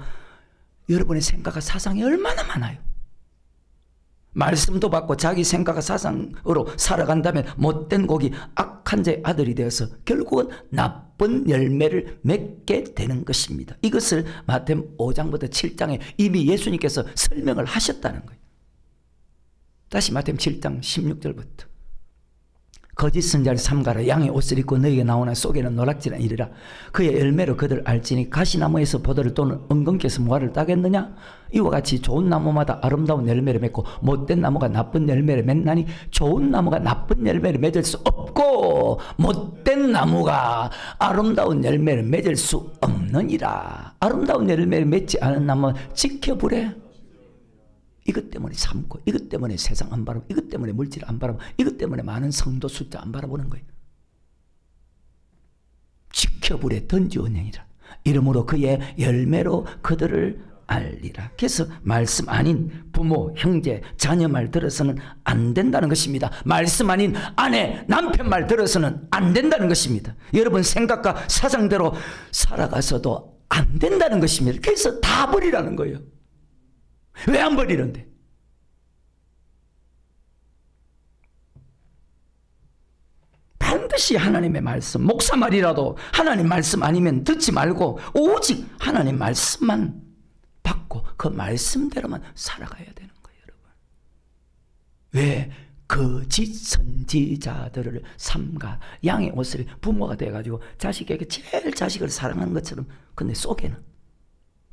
S1: 여러분의 생각과 사상이 얼마나 많아요. 말씀도 받고 자기 생각과 사상으로 살아간다면 못된 곡이 악한 자의 아들이 되어서 결국은 나쁜 열매를 맺게 되는 것입니다. 이것을 마태복음 5장부터 7장에 이미 예수님께서 설명을 하셨다는 거예요. 다시 마태복음 7장 16절부터 거짓 선지자를 삼가라. 양의 옷을 입고 너희에게 나오나 속에는 노략질한 이르라. 그의 열매로 그들 알지니 가시나무에서 포도를 또는 엉겅퀴에서 무화를 따겠느냐. 이와 같이 좋은 나무마다 아름다운 열매를 맺고 못된 나무가 나쁜 열매를 맺나니 좋은 나무가 나쁜 열매를 맺을 수 없고 못된 나무가 아름다운 열매를 맺을 수 없느니라. 아름다운 열매를 맺지 않은 나무는 지켜보래. 이것 때문에 참고, 이것 때문에 세상 안 바라보고, 이것 때문에 물질 안 바라보고, 이것 때문에 많은 성도 숫자 안 바라보는 거예요. 지켜보래 던지오느니라. 이러므로 그의 열매로 그들을 알리라. 그래서 말씀 아닌 부모, 형제, 자녀 말 들어서는 안 된다는 것입니다. 말씀 아닌 아내, 남편 말 들어서는 안 된다는 것입니다. 여러분 생각과 사상대로 살아가서도 안 된다는 것입니다. 그래서 다 버리라는 거예요. 왜 안 버리는데? 반드시 하나님의 말씀, 목사 말이라도 하나님 말씀 아니면 듣지 말고 오직 하나님 말씀만 받고 그 말씀대로만 살아가야 되는 거예요, 여러분. 왜? 거짓 선지자들을 삼가 양의 옷을 부모가 돼가지고 자식에게 제일 자식을 사랑하는 것처럼 근데 속에는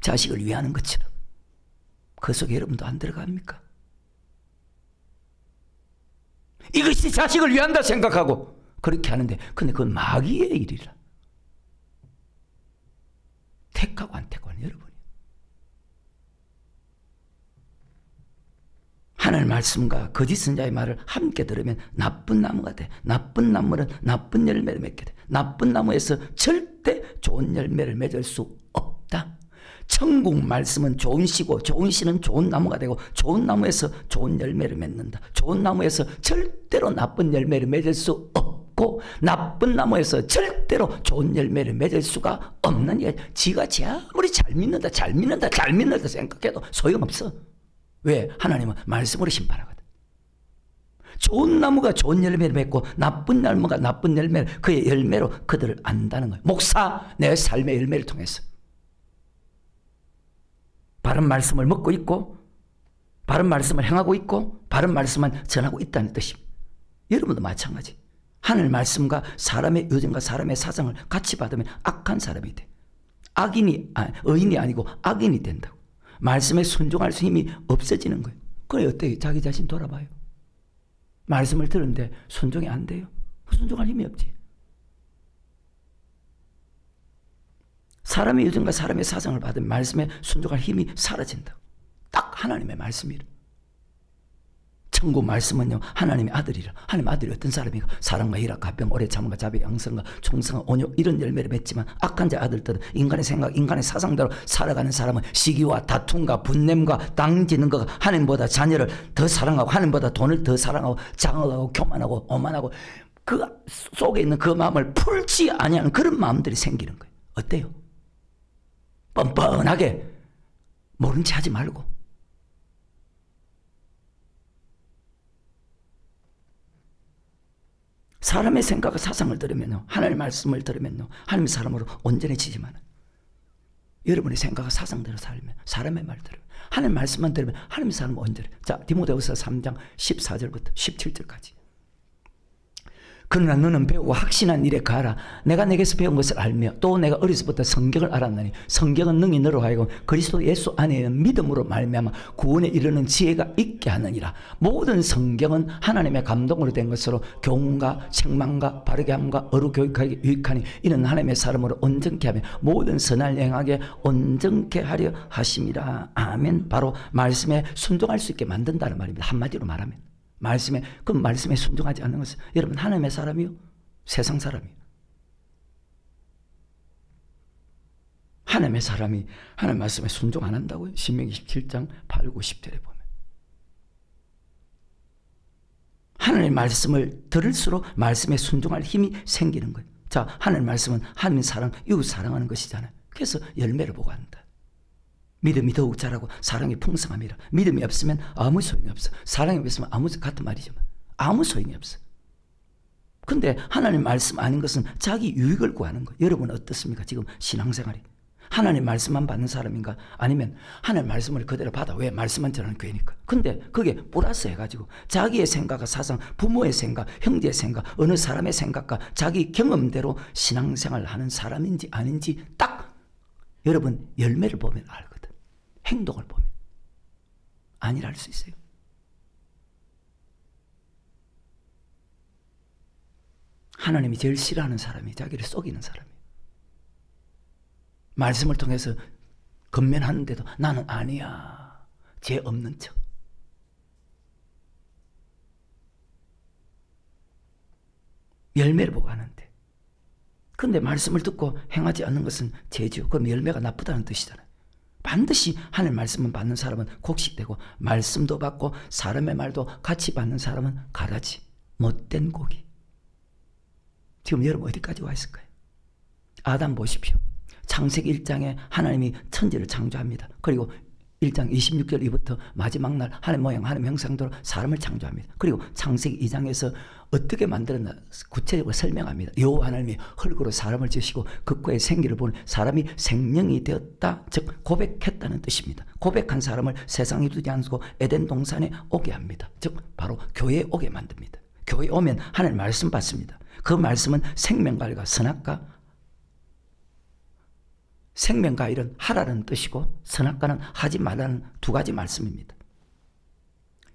S1: 자식을 위하는 것처럼 그 속에 여러분도 안 들어갑니까? 이것이 자식을 위한다 생각하고 그렇게 하는데 근데 그건 마귀의 일이라. 택하고 안 택하고 여러분이. 하나님의 말씀과 거짓 선자의 말을 함께 들으면 나쁜 나무가 돼. 나쁜 나무는 나쁜 열매를 맺게 돼. 나쁜 나무에서 절대 좋은 열매를 맺을 수 없다. 천국 말씀은 좋은 씨고 좋은 씨는 좋은 나무가 되고 좋은 나무에서 좋은 열매를 맺는다. 좋은 나무에서 절대로 나쁜 열매를 맺을 수 없고 나쁜 나무에서 절대로 좋은 열매를 맺을 수가 없는 게 지가 아무리 잘 믿는다 생각해도 소용없어. 왜? 하나님은 말씀으로 심판하거든. 좋은 나무가 좋은 열매를 맺고 나쁜 나무가 나쁜 열매를 그의 열매로 그들을 안다는 거예요. 목사 내 삶의 열매를 통해서 바른 말씀을 먹고 있고 바른 말씀을 행하고 있고 바른 말씀만 전하고 있다는 뜻입니다. 여러분도 마찬가지. 하늘 말씀과 사람의 요즘과 사람의 사상을 같이 받으면 악한 사람이 돼. 의인이 아니고 악인이 된다고. 말씀에 순종할 수 힘이 없어지는 거예요. 그래 어때요? 자기 자신 돌아봐요. 말씀을 들었는데 순종이 안 돼요. 순종할 힘이 없지. 사람의 유전과 사람의 사상을 받은 말씀에 순종할 힘이 사라진다. 딱 하나님의 말씀이라. 천국 말씀은요 하나님의 아들이라. 하나님의 아들이 어떤 사람인가? 사랑과 희락과 합병, 오래 참음과 자비, 양성과 충성과 온유 이런 열매를 맺지만 악한 자 아들들은 인간의 생각, 인간의 사상대로 살아가는 사람은 시기와 다툼과 분냄과 땅지는 것과 하나님보다 자녀를 더 사랑하고 하나님보다 돈을 더 사랑하고 장악하고 교만하고 오만하고 그 속에 있는 그 마음을 풀지 아니하는 그런 마음들이 생기는 거예요. 어때요? 뻔뻔하게 모른 체 하지 말고 사람의 생각과 사상을 들으면요 하나님의 말씀을 들으면요 하나님의 사람으로 온전해지지만 여러분의 생각과 사상대로 살면 사람의 말 들으면 하나님의 말씀만 들으면 하나님의 사람은 온전해. 자 디모데후서 3장 14절부터 17절까지 그러나 너는 배우고 확신한 일에 가라. 내가 내게서 배운 것을 알며 또 내가 어려서부터 성경을 알았나니 성경은 능히 너로 하여금 그리스도 예수 안에 있는 믿음으로 말미암아 구원에 이르는 지혜가 있게 하느니라. 모든 성경은 하나님의 감동으로 된 것으로 교훈과 책망과 바르게 함과 어루 교육하기 유익하니 이는 하나님의 사람으로 온전케 하며 모든 선할 행하게 온전케 하려 하심이라. 아멘. 바로 말씀에 순종할 수 있게 만든다는 말입니다. 한마디로 말하면 말씀에 순종하지 않는 것은 여러분 하나님의 사람이요? 세상 사람이. 하나님의 사람이 하나님 말씀에 순종 안 한다고요? 신명기 17장 8, 9, 10절에 보면. 하나님의 말씀을 들을수록 말씀에 순종할 힘이 생기는 거예요. 자, 하나님의 말씀은 하나님의 사랑, 이웃 사랑하는 것이잖아요. 그래서 열매를 보고 한다. 믿음이 더욱 자라고 사랑이 풍성함이라. 믿음이 없으면 아무 소용이 없어. 사랑이 없으면 같은 말이죠. 아무 소용이 없어. 근데 하나님 말씀 아닌 것은 자기 유익을 구하는 거예요. 여러분은 어떻습니까? 지금 신앙생활이. 하나님 말씀만 받는 사람인가? 아니면 하나님 말씀을 그대로 받아. 왜? 말씀만 전하는 교회니까. 근데 그게 플러스 해가지고 자기의 생각과 사상, 부모의 생각, 형제의 생각, 어느 사람의 생각과 자기 경험대로 신앙생활을 하는 사람인지 아닌지 딱 여러분 열매를 보면 알거든. 행동을 보면. 아니랄 수 있어요. 하나님이 제일 싫어하는 사람이 자기를 속이는 사람이에요. 말씀을 통해서 건면하는데도 나는 아니야. 죄 없는 척. 열매를 보고 하는데. 근데 말씀을 듣고 행하지 않는 것은 죄죠. 그럼 열매가 나쁘다는 뜻이잖아요. 반드시 하나님 말씀을 받는 사람은 곡식되고 말씀도 받고 사람의 말도 같이 받는 사람은 가라지. 못된 고기. 지금 여러분 어디까지 와 있을까요? 아담 보십시오. 창세기 1장에 하나님이 천지를 창조합니다. 그리고 1장 26절 이부터 마지막 날 하나님 모양 하나님 형상대로 사람을 창조합니다. 그리고 창세기 2장에서 어떻게 만들었나 구체적으로 설명합니다. 여호와 하나님이 흙으로 사람을 지으시고 그 코에 생기를 보니 사람이 생명이 되었다. 즉 고백했다는 뜻입니다. 고백한 사람을 세상에 두지 않고 에덴 동산에 오게 합니다. 즉 바로 교회에 오게 만듭니다. 교회에 오면 하나님 말씀 받습니다. 그 말씀은 생명과일과 선악과 생명과일은 하라는 뜻이고 선악과는 하지 말라는 두 가지 말씀입니다.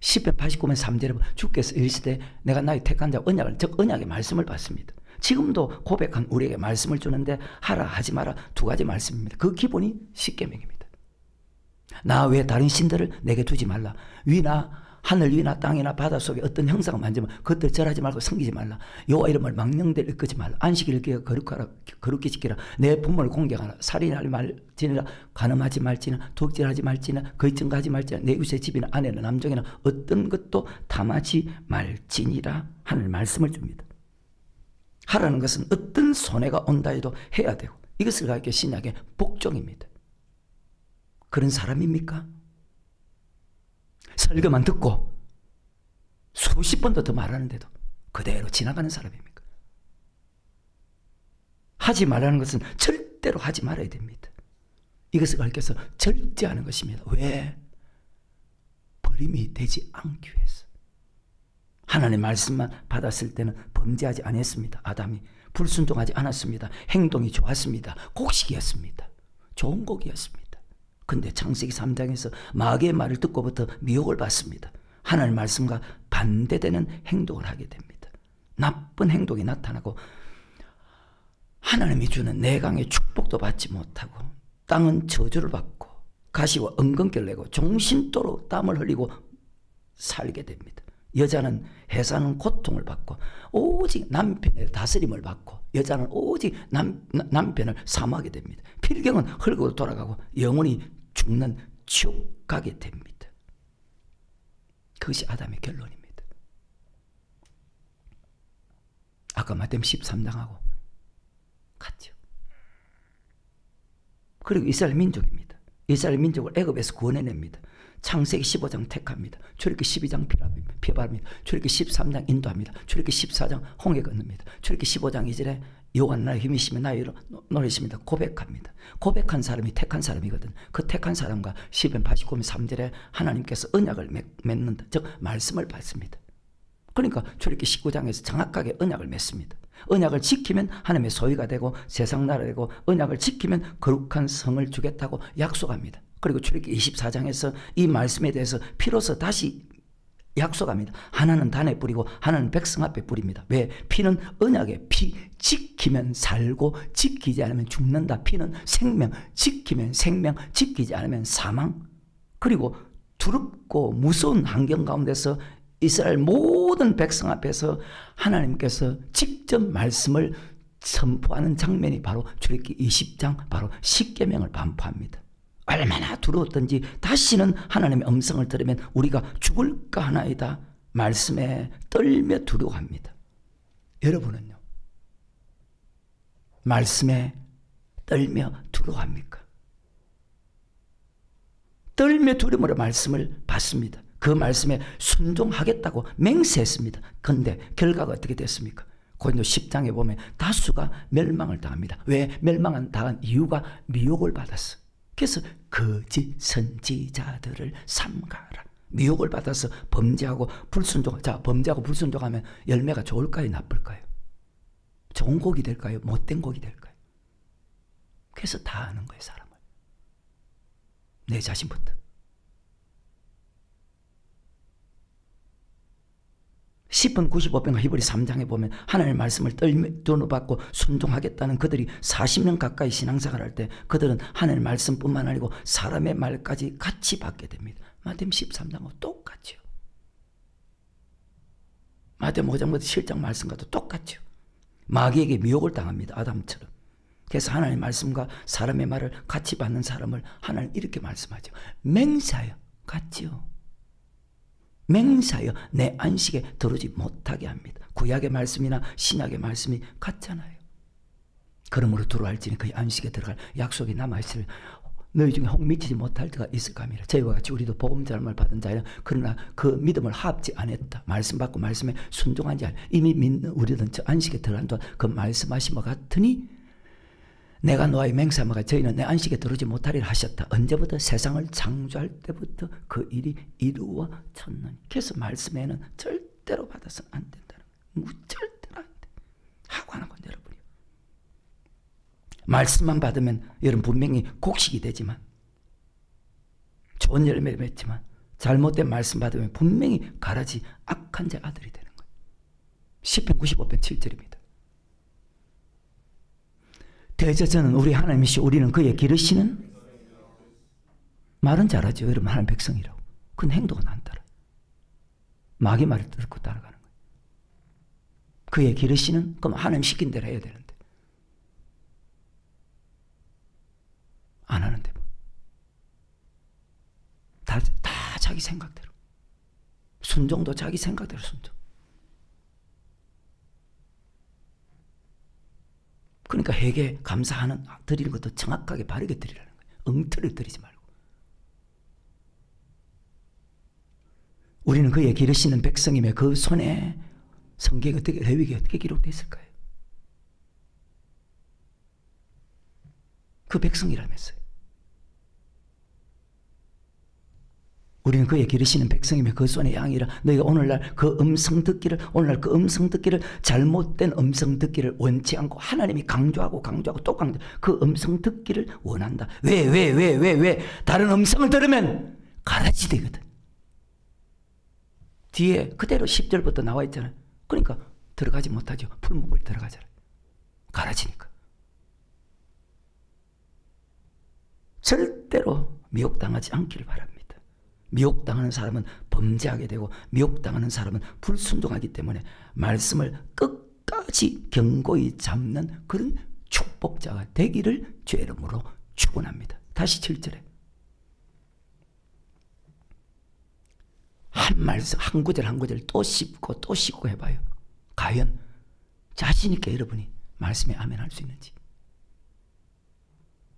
S1: 시편 89편 3절에 주께서 이르시되 내가 나의 택한 자 언약을 즉 언약의 말씀을 받습니다. 지금도 고백한 우리에게 말씀을 주는데 하라 하지 마라 두 가지 말씀입니다. 그 기본이 십계명입니다. 나 외에 다른 신들을 내게 두지 말라. 위나 하늘 위나 땅이나 바다 속에 어떤 형상을 만지면 그것들 절하지 말고 섬기지 말라. 여호와 이름을 망령되이 일컫지 말라. 안식일 기가 거룩히 지키라. 내 부모를 공경하라. 살인하지 말지니라. 간음하지 말지나 독질하지 말지나 거짓 증거하지 말지나 내 이웃의 집이나 아내나 남종이나 어떤 것도 탐하지 말지니라 하는 말씀을 줍니다. 하라는 것은 어떤 손해가 온다 해도 해야 되고 이것을 가리켜 신약의 복종입니다. 그런 사람입니까? 설교만 듣고 수십 번도 더 말하는데도 그대로 지나가는 사람입니까? 하지 말라는 것은 절대로 하지 말아야 됩니다. 이것을 가르쳐서 절제하는 것입니다. 왜? 버림이 되지 않기 위해서. 하나님의 말씀만 받았을 때는 범죄하지 않았습니다. 아담이 불순종하지 않았습니다. 행동이 좋았습니다. 곡식이었습니다. 좋은 곡이었습니다. 근데 창세기 3장에서 마귀의 말을 듣고부터 미혹을 받습니다. 하나님의 말씀과 반대되는 행동을 하게 됩니다. 나쁜 행동이 나타나고 하나님이 주는 내강의 축복도 받지 못하고 땅은 저주를 받고 가시와 엉겅퀴를 내고 종신도로 땀을 흘리고 살게 됩니다. 여자는 해사는 고통을 받고 오직 남편의 다스림을 받고 여자는 오직 남편을 사모하게 됩니다. 필경은 흙으로 돌아가고 영혼이 죽는 지옥 가게 됩니다. 그것이 아담의 결론입니다. 아까 마태복음 13장하고 같죠. 그리고 이스라엘 민족입니다. 이스라엘 민족을 애굽에서 구원해냅니다. 창세기 15장 택합니다. 출애굽기 12장 피바랍니다. 출애굽기 13장 인도합니다. 출애굽기 14장 홍해 건넙니다. 출애굽기 15장 2절에 여호와 나의 힘이시며 나의 노래이십니다. 고백합니다. 고백한 사람이 택한 사람이거든. 그 택한 사람과 시편 89편 3절에 하나님께서 언약을 맺는다. 즉 말씀을 받습니다. 그러니까 출애굽기 19장에서 정확하게 언약을 맺습니다. 언약을 지키면 하나님의 소유가 되고 세상 나라가 되고 언약을 지키면 거룩한 성을 주겠다고 약속합니다. 그리고 출애굽기 24장에서 이 말씀에 대해서 피로서 다시 약속합니다. 하나는 단에 뿌리고 하나는 백성 앞에 뿌립니다. 왜? 피는 언약의 피, 지키면 살고 지키지 않으면 죽는다. 피는 생명, 지키면 생명, 지키지 않으면 사망. 그리고 두렵고 무서운 환경 가운데서 이스라엘 모든 백성 앞에서 하나님께서 직접 말씀을 선포하는 장면이 바로 출애굽기 20장 바로 십계명을 반포합니다. 얼마나 두려웠던지 다시는 하나님의 음성을 들으면 우리가 죽을까 하나이다 말씀에 떨며 두려워합니다. 여러분은요? 말씀에 떨며 두려워합니까? 떨며 두려움으로 말씀을 받습니다. 그 말씀에 순종하겠다고 맹세했습니다. 그런데 결과가 어떻게 됐습니까? 고린도 10장에 보면 다수가 멸망을 당합니다. 왜? 멸망을 당한 이유가 미혹을 받았어. 그래서 거짓 선지자들을 삼가라. 미혹을 받아서 범죄하고 불순종. 자, 범죄하고 불순종하면 열매가 좋을까요? 나쁠까요? 좋은 곡이 될까요? 못된 곡이 될까요? 그래서 다 아는 거예요, 사람을. 내 자신부터. 10분 95편과 히브리 3장에 보면 하나님의 말씀을 떠받고 순종하겠다는 그들이 40년 가까이 신앙생활을 할 때 그들은 하나님의 말씀뿐만 아니고 사람의 말까지 같이 받게 됩니다. 마태복음 13장과 똑같죠. 마태복음 5장부터 7장 말씀과도 똑같죠. 마귀에게 미혹을 당합니다. 아담처럼. 그래서 하나님의 말씀과 사람의 말을 같이 받는 사람을 하나님 이렇게 말씀하죠. 맹세하여 같지요. 맹세하여 내 안식에 들어오지 못하게 합니다. 구약의 말씀이나 신약의 말씀이 같잖아요. 그러므로 들어갈지니 그의 안식에 들어갈 약속이 남아있으리 너희 중에 혹 미치지 못할 때가 있을까 합니다. 저희와 같이 우리도 복음전함을 받은 자는 그러나 그 믿음을 합지 않았다. 말씀 받고 말씀에 순종한 자 이미 믿는 우리는 저 안식에 들어간 동안 그 말씀하심과 같으니 내가 너와의 맹세함과 저희는 내 안식에 들어오지 못하리라 하셨다. 언제부터? 세상을 창조할 때부터 그 일이 이루어졌느니. 그래서 말씀에는 절대로 받아서는 안 된다는 거예요. 절대로 안 돼. 하고 하는 건 여러분이요. 말씀만 받으면 여러분 분명히 곡식이 되지만 좋은 열매를 맺지만 잘못된 말씀 받으면 분명히 가라지 악한 자 아들이 되는 거예요. 시편 95편 7절입니다. 대저자는 우리 하나님이시오 우리는 그의 기르시는 말은 잘하죠. 여러분 하나님 백성이라고. 그건 행동은 안 따라요. 마귀 말을 듣고 따라가는 거예요. 그의 기르시는 그럼 하나님 시킨 대로 해야 되는데 안 하는데 뭐. 다 자기 생각대로. 순종도 자기 생각대로 순종. 그러니까 회개 감사하는 드리는 것도 정확하게 바르게 드리라는 거예요. 엉터리 드리지 말고. 우리는 그의 기르시는 백성이며 그 손에 성경이 어떻게 레위기에 어떻게 기록되어 있을까요? 그 백성이라면서요. 우리는 그의 기르시는 백성이며 그 손의 양이라 너희가 오늘날 그 음성 듣기를 잘못된 음성 듣기를 원치 않고 하나님이 강조하고 또 강조 그 음성 듣기를 원한다. 왜? 다른 음성을 들으면 가라지 되거든. 뒤에 그대로 10절부터 나와 있잖아요. 그러니까 들어가지 못하죠. 풀무불 들어가잖아요. 가라지니까. 절대로 미혹당하지 않기를 바랍니다. 미혹당하는 사람은 범죄하게 되고 미혹당하는 사람은 불순종하기 때문에 말씀을 끝까지 견고히 잡는 그런 축복자가 되기를 주의 이름으로 축원합니다. 다시 7절에 한 말씀 한 구절 한 구절 또 씹고 해봐요. 과연 자신 있게 여러분이 말씀에 아멘할 수 있는지.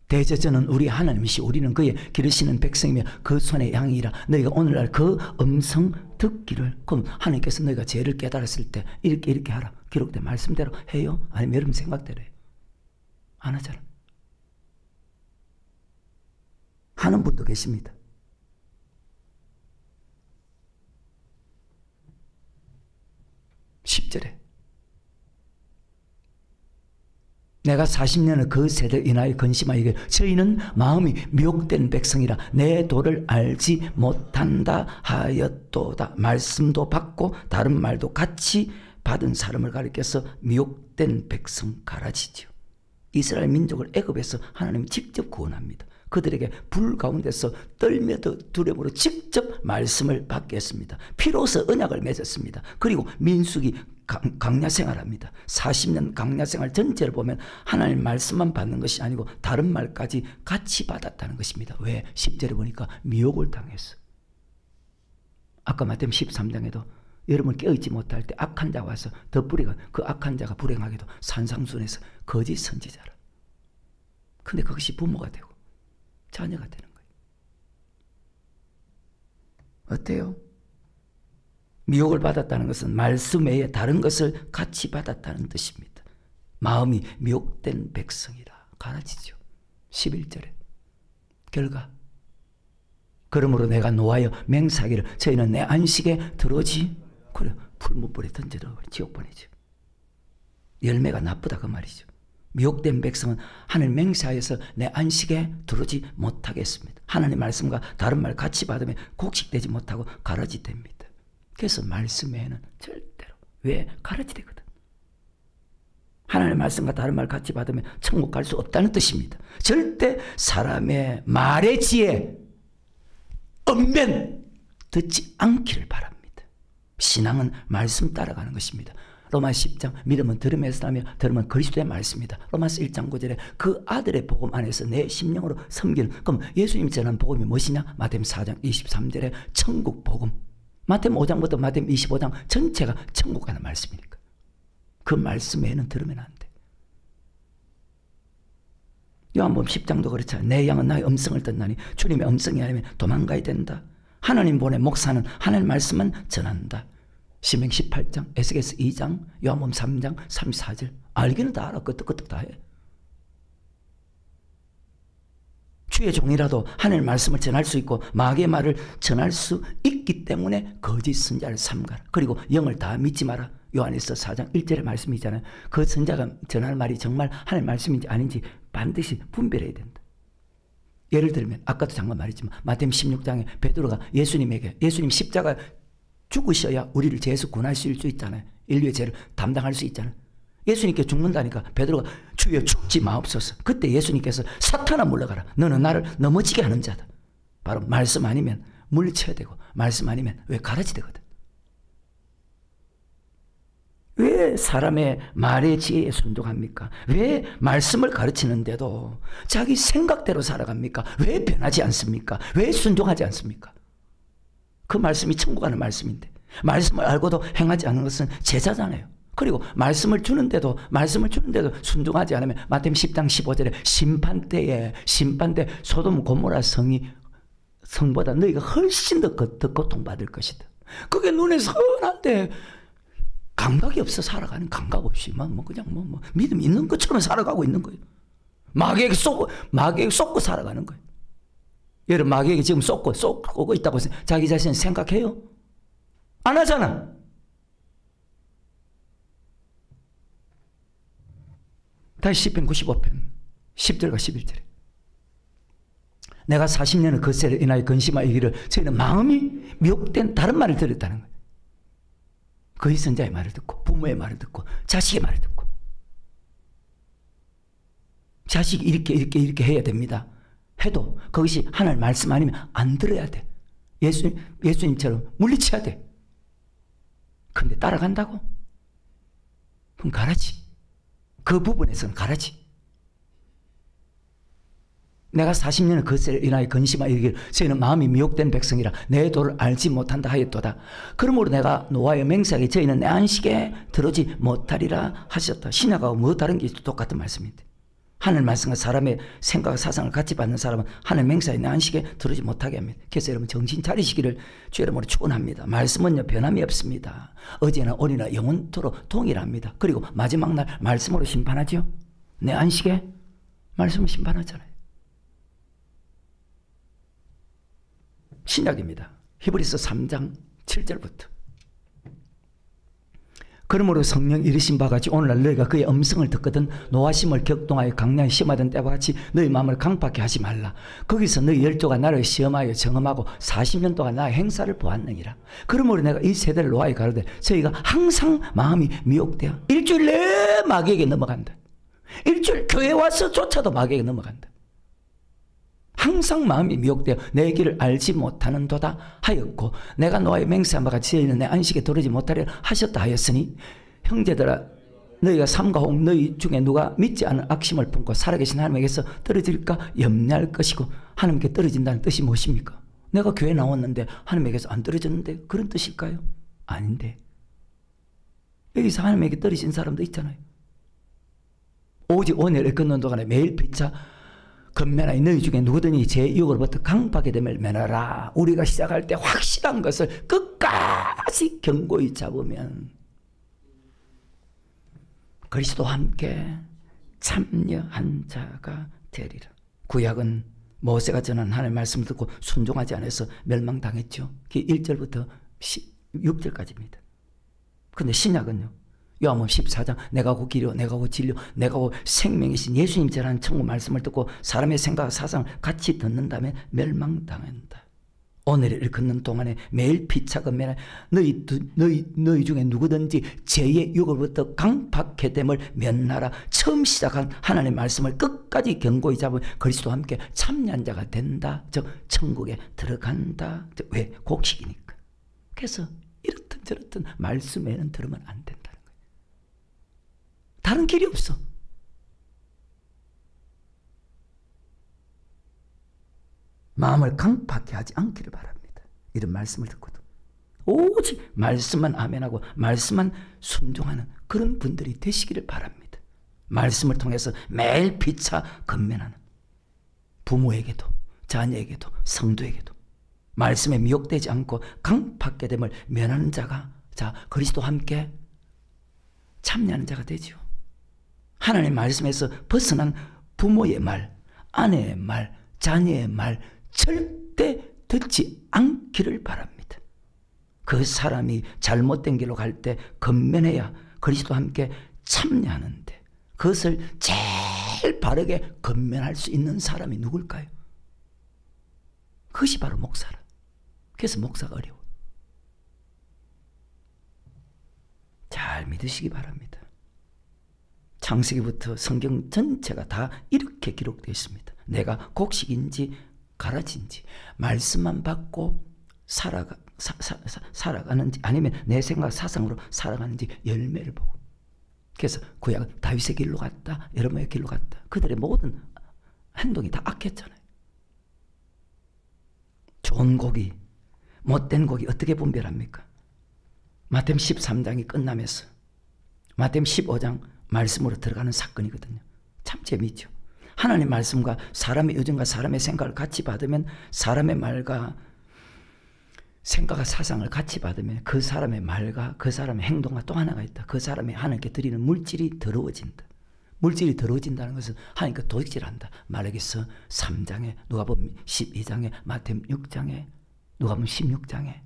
S1: 대저자는 우리 하나님이시 우리는 그의 기르시는 백성이며 그 손의 양이라 너희가 오늘날 그 음성 듣기를. 그럼 하나님께서 너희가 죄를 깨달았을 때 이렇게 하라 기록된 말씀대로 해요? 아니면 여러분 생각대로 해요? 안 하잖아. 하는 분도 계십니다. 내가 40년을 그 세대 인하여 근심하여 저희는 마음이 미혹된 백성이라 내 도를 알지 못한다 하였도다. 말씀도 받고 다른 말도 같이 받은 사람을 가리켜서 미혹된 백성 가라지죠. 이스라엘 민족을 애굽에서 하나님이 직접 구원합니다. 그들에게 불 가운데서 떨며 두려움으로 직접 말씀을 받게 했습니다. 피로서 언약을 맺었습니다. 그리고 민수기 강야 생활합니다. 40년 강야 생활 전체를 보면 하나님 말씀만 받는 것이 아니고 다른 말까지 같이 받았다는 것입니다. 왜? 10절에 보니까 미혹을 당했어. 아까 마태복음 13장에도 여러분 깨어있지 못할 때 악한 자가 와서 덧불이가 그 악한 자가 불행하게도 산상순에서 거짓 선지자라. 근데 그것이 부모가 되고 자녀가 되는 거예요. 어때요? 미혹을 받았다는 것은 말씀 외에 다른 것을 같이 받았다는 뜻입니다. 마음이 미혹된 백성이라 가라지죠. 11절에 결과 그러므로 내가 노하여 맹세하기를 저희는 내 안식에 들어오지 그래 풀무불에 던져도 지옥 보내죠. 열매가 나쁘다 그 말이죠. 미혹된 백성은 하늘 맹세하여서 내 안식에 들어오지 못하겠습니다. 하나님의 말씀과 다른 말 같이 받으면 곡식되지 못하고 가라지 됩니다. 그래서 말씀 외에는 절대로 왜 가라지 되거든. 하나님의 말씀과 다른 말 같이 받으면 천국 갈 수 없다는 뜻입니다. 절대 사람의 말의 지혜 언변 듣지 않기를 바랍니다. 신앙은 말씀 따라가는 것입니다. 로마서 10장 믿음은 들음에서 나며 들음은 그리스도의 말씀입니다. 로마서 1장 9절에 그 아들의 복음 안에서 내 심령으로 섬기는 그럼 예수님이 전한 복음이 무엇이냐? 마태복음 4장 23절에 천국 복음 마태복음 5장부터 마태복음 25장 전체가 천국 가는 말씀이니까 그 말씀 외에는 들으면 안 돼. 요한복음 10장도 그렇잖아요. 내 양은 나의 음성을 듣나니 주님의 음성이 아니면 도망가야 된다. 하나님 보낸 목사는 하나님 말씀만 전한다. 신명기 18장, 에스겔서 2장, 요한복음 3장 34절 알기는 다 알아. 끄떡끄떡 다 해. 주의 종이라도 하나님의 말씀을 전할 수 있고 마귀의 말을 전할 수 있기 때문에 거짓 선자를 삼가라. 그리고 영을 다 믿지 마라. 요한일서 4장 1절의 말씀이 있잖아요. 그 선자가 전할 말이 정말 하나님의 말씀인지 아닌지 반드시 분별해야 된다. 예를 들면 아까도 잠깐 말했지만 마태복음 16장에 베드로가 예수님에게 예수님 십자가 죽으셔야 우리를 죄에서 구원하실 수 있잖아요. 인류의 죄를 담당할 수 있잖아요. 예수님께 죽는다니까 베드로가 주여 죽지 마옵소서. 그때 예수님께서 사탄아 물러가라. 너는 나를 넘어지게 하는 자다. 바로 말씀 아니면 물리쳐야 되고 말씀 아니면 왜 가라지 되거든. 왜 사람의 말의 지혜에 순종합니까? 왜 말씀을 가르치는데도 자기 생각대로 살아갑니까? 왜 변하지 않습니까? 왜 순종하지 않습니까? 그 말씀이 천국 가는 말씀인데 말씀을 알고도 행하지 않는 것은 제자잖아요. 그리고 말씀을 주는데도 순종하지 않으면 마태복음 10장 15절에 심판대 소돔 고모라 성보다 너희가 훨씬 더 고통받을 것이다. 그게 눈에 선한데 감각이 없어 살아가는 감각 없이 그냥 믿음 있는 것처럼 살아가고 있는 거예요. 마귀에게 쏟고 살아가는 거예요. 여러분 마귀에게 지금 쏟고 있다고 자기 자신 생각해요? 안 하잖아. 다시 시편 95편 10절과 11절에 내가 40년을 거세를 인하여 근심하여 이르기를 저희는 마음이 미혹된 다른 말을 들었다는 거예요. 거짓 선자의 말을 듣고 부모의 말을 듣고 자식의 말을 듣고 자식이 이렇게 해야 됩니다. 해도 그것이 하나님 말씀 아니면 안 들어야 돼. 예수님처럼 물리쳐야 돼. 근데 따라간다고? 그럼 가라지. 그 부분에서는 가라지. 내가 40년을 거세를 인하여 근심하여 이르기를 저희는 마음이 미혹된 백성이라 내 도를 알지 못한다 하였도다. 그러므로 내가 노하여 맹세하기 저희는 내 안식에 들어오지 못하리라 하셨다. 신약하고 뭐 다른 게 똑같은 말씀인데 하늘 말씀과 사람의 생각과 사상을 같이 받는 사람은 하늘 맹세하여 내 안식에 들어오지 못하게 합니다. 그래서 여러분 정신 차리시기를 주 이름으로 축원합니다. 말씀은요 변함이 없습니다. 어제나 오늘이나 영원토록 동일합니다. 그리고 마지막 날 말씀으로 심판하죠. 내 안식에 말씀으로 심판하잖아요. 신약입니다. 히브리서 3장 7절부터 그러므로 성령 이르신 바와 같이 오늘날 너희가 그의 음성을 듣거든 노하심을 격동하여 강량히 시험하던 때와 같이 너희 마음을 강팍해 하지 말라. 거기서 너희 열조가 나를 시험하여 정험하고 40년 동안 나의 행사를 보았느니라. 그러므로 내가 이 세대를 노하여 가로되 저희가 항상 마음이 미혹되어 일주일 내에 마귀에게 넘어간다. 일주일 교회 와서조차도 마귀에게 넘어간다. 항상 마음이 미혹되어 내 길을 알지 못하는도다 하였고 내가 노아의 맹세한 바가 지어있는 내 안식에 도르지 못하리라 하셨다 하였으니 형제들아 너희가 삼가 혹 너희 중에 누가 믿지 않은 악심을 품고 살아계신 하나님에게서 떨어질까 염려할 것이고 하나님께 떨어진다는 뜻이 무엇입니까? 내가 교회 나왔는데 하나님에게서 안 떨어졌는데 그런 뜻일까요? 아닌데 여기서 하나님에게 떨어진 사람도 있잖아요. 오직 오늘을 걷는 동안에 매일 피차 건면하여 너희 중에 누구든지 제 유혹으로부터 강박이 됨을 면하라. 우리가 시작할 때 확실한 것을 끝까지 견고히 잡으면 그리스도와 함께 참여한 자가 되리라. 구약은 모세가 전한 하나님의 말씀을 듣고 순종하지 않아서 멸망당했죠. 그게 1절부터 6절까지입니다. 그런데 신약은요. 요한복음 14장 내가 곧 길이요 내가 곧 진리요 내가 곧 생명이신 예수님 전하는 천국 말씀을 듣고 사람의 생각과 사상을 같이 듣는다면 멸망당한다. 오늘을 걷는 동안에 매일 피차 건면하여 너희 중에 누구든지 죄의 유혹으로부터 강박해 됨을 면하라. 처음 시작한 하나님의 말씀을 끝까지 견고히 잡으면 그리스도와 함께 참여한 자가 된다. 즉 천국에 들어간다. 왜? 곡식이니까. 그래서 이렇든 저렇든 말씀에는 들으면 안 된다는 거예요. 다른 길이 없어. 마음을 강팍해 하지 않기를 바랍니다. 이런 말씀을 듣고도 오직 말씀만 아멘하고 말씀만 순종하는 그런 분들이 되시기를 바랍니다. 말씀을 통해서 매일 피차 건면하는 부모에게도 자녀에게도 성도에게도 말씀에 미혹되지 않고 강팍해 됨을 면하는 자가 그리스도와 함께 참여하는 자가 되죠. 하나님의 말씀에서 벗어난 부모의 말, 아내의 말, 자녀의 말 절대 듣지 않기를 바랍니다. 그 사람이 잘못된 길로 갈 때 건면해야 그리스도와 함께 참여하는데 그것을 제일 바르게 건면할 수 있는 사람이 누굴까요? 그것이 바로 목사라. 그래서 목사가 어려워. 잘 믿으시기 바랍니다. 창세기부터 성경 전체가 다 이렇게 기록되어 있습니다. 내가 곡식인지 가라지인지 말씀만 받고 살아가는지 아니면 내 생각 사상으로 살아가는지 열매를 보고. 그래서 구약은 다윗의 길로 갔다 여로보암의 길로 갔다. 그들의 모든 행동이 다 악했잖아요. 좋은 고기 못된 고기 어떻게 분별합니까? 마태복음 13장이 끝나면서 마태복음 15장 말씀으로 들어가는 사건이거든요. 참 재미있죠. 하나님의 말씀과 사람의 의존과 사람의 생각을 같이 받으면 사람의 말과 생각과 사상을 같이 받으면 그 사람의 말과 그 사람의 행동과 또 하나가 있다. 그 사람이 하나님께 드리는 물질이 더러워진다. 물질이 더러워진다는 것은 하나님께 도둑질한다. 말하기서 3장에 누가복음 12장에 마태복음 6장에 누가복음 16장에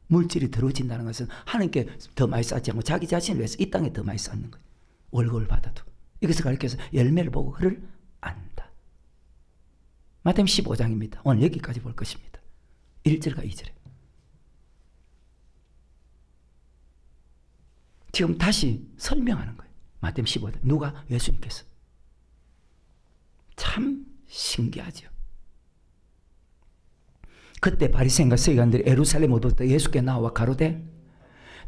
S1: 물질이 더러워진다는 것은 하나님께 더 많이 쌓지 않고 자기 자신을 위해서 이 땅에 더 많이 쌓는 거예요. 월급을 받아도. 이것을 가르쳐서 열매를 보고 그를 안다. 마태복음 15장입니다. 오늘 여기까지 볼 것입니다. 1절과 2절에. 지금 다시 설명하는 거예요. 마태복음 15장. 누가? 예수님께서. 참 신기하죠. 그때 바리새인과 서기관들이 예루살렘으로부터 예수께 나와 가로되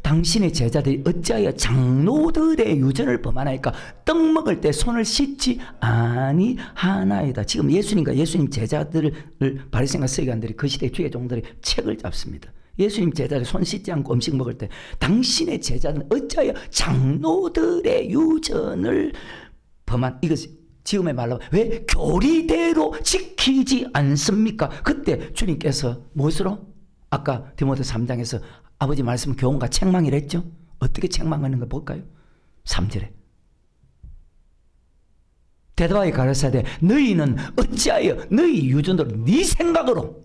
S1: 당신의 제자들이 어찌하여 장로들의 유전을 범하나이까 떡 먹을 때 손을 씻지 아니하나이다. 지금 예수님과 예수님 제자들을 바리새인과 서기관들이 그 시대 주의 종들이 책을 잡습니다. 예수님 제자들이 손 씻지 않고 음식 먹을 때 당신의 제자들은 어찌하여 장로들의 유전을 범한 이것이 지금의 말로 왜 교리대로 지키지 않습니까? 그때 주님께서 무엇으로? 아까 디모데 3장에서 아버지 말씀은 교훈과 책망이랬죠? 어떻게 책망하는 거 볼까요? 3절에 대답하여 가라사대 너희는 어찌하여 너희 유전으로 네 생각으로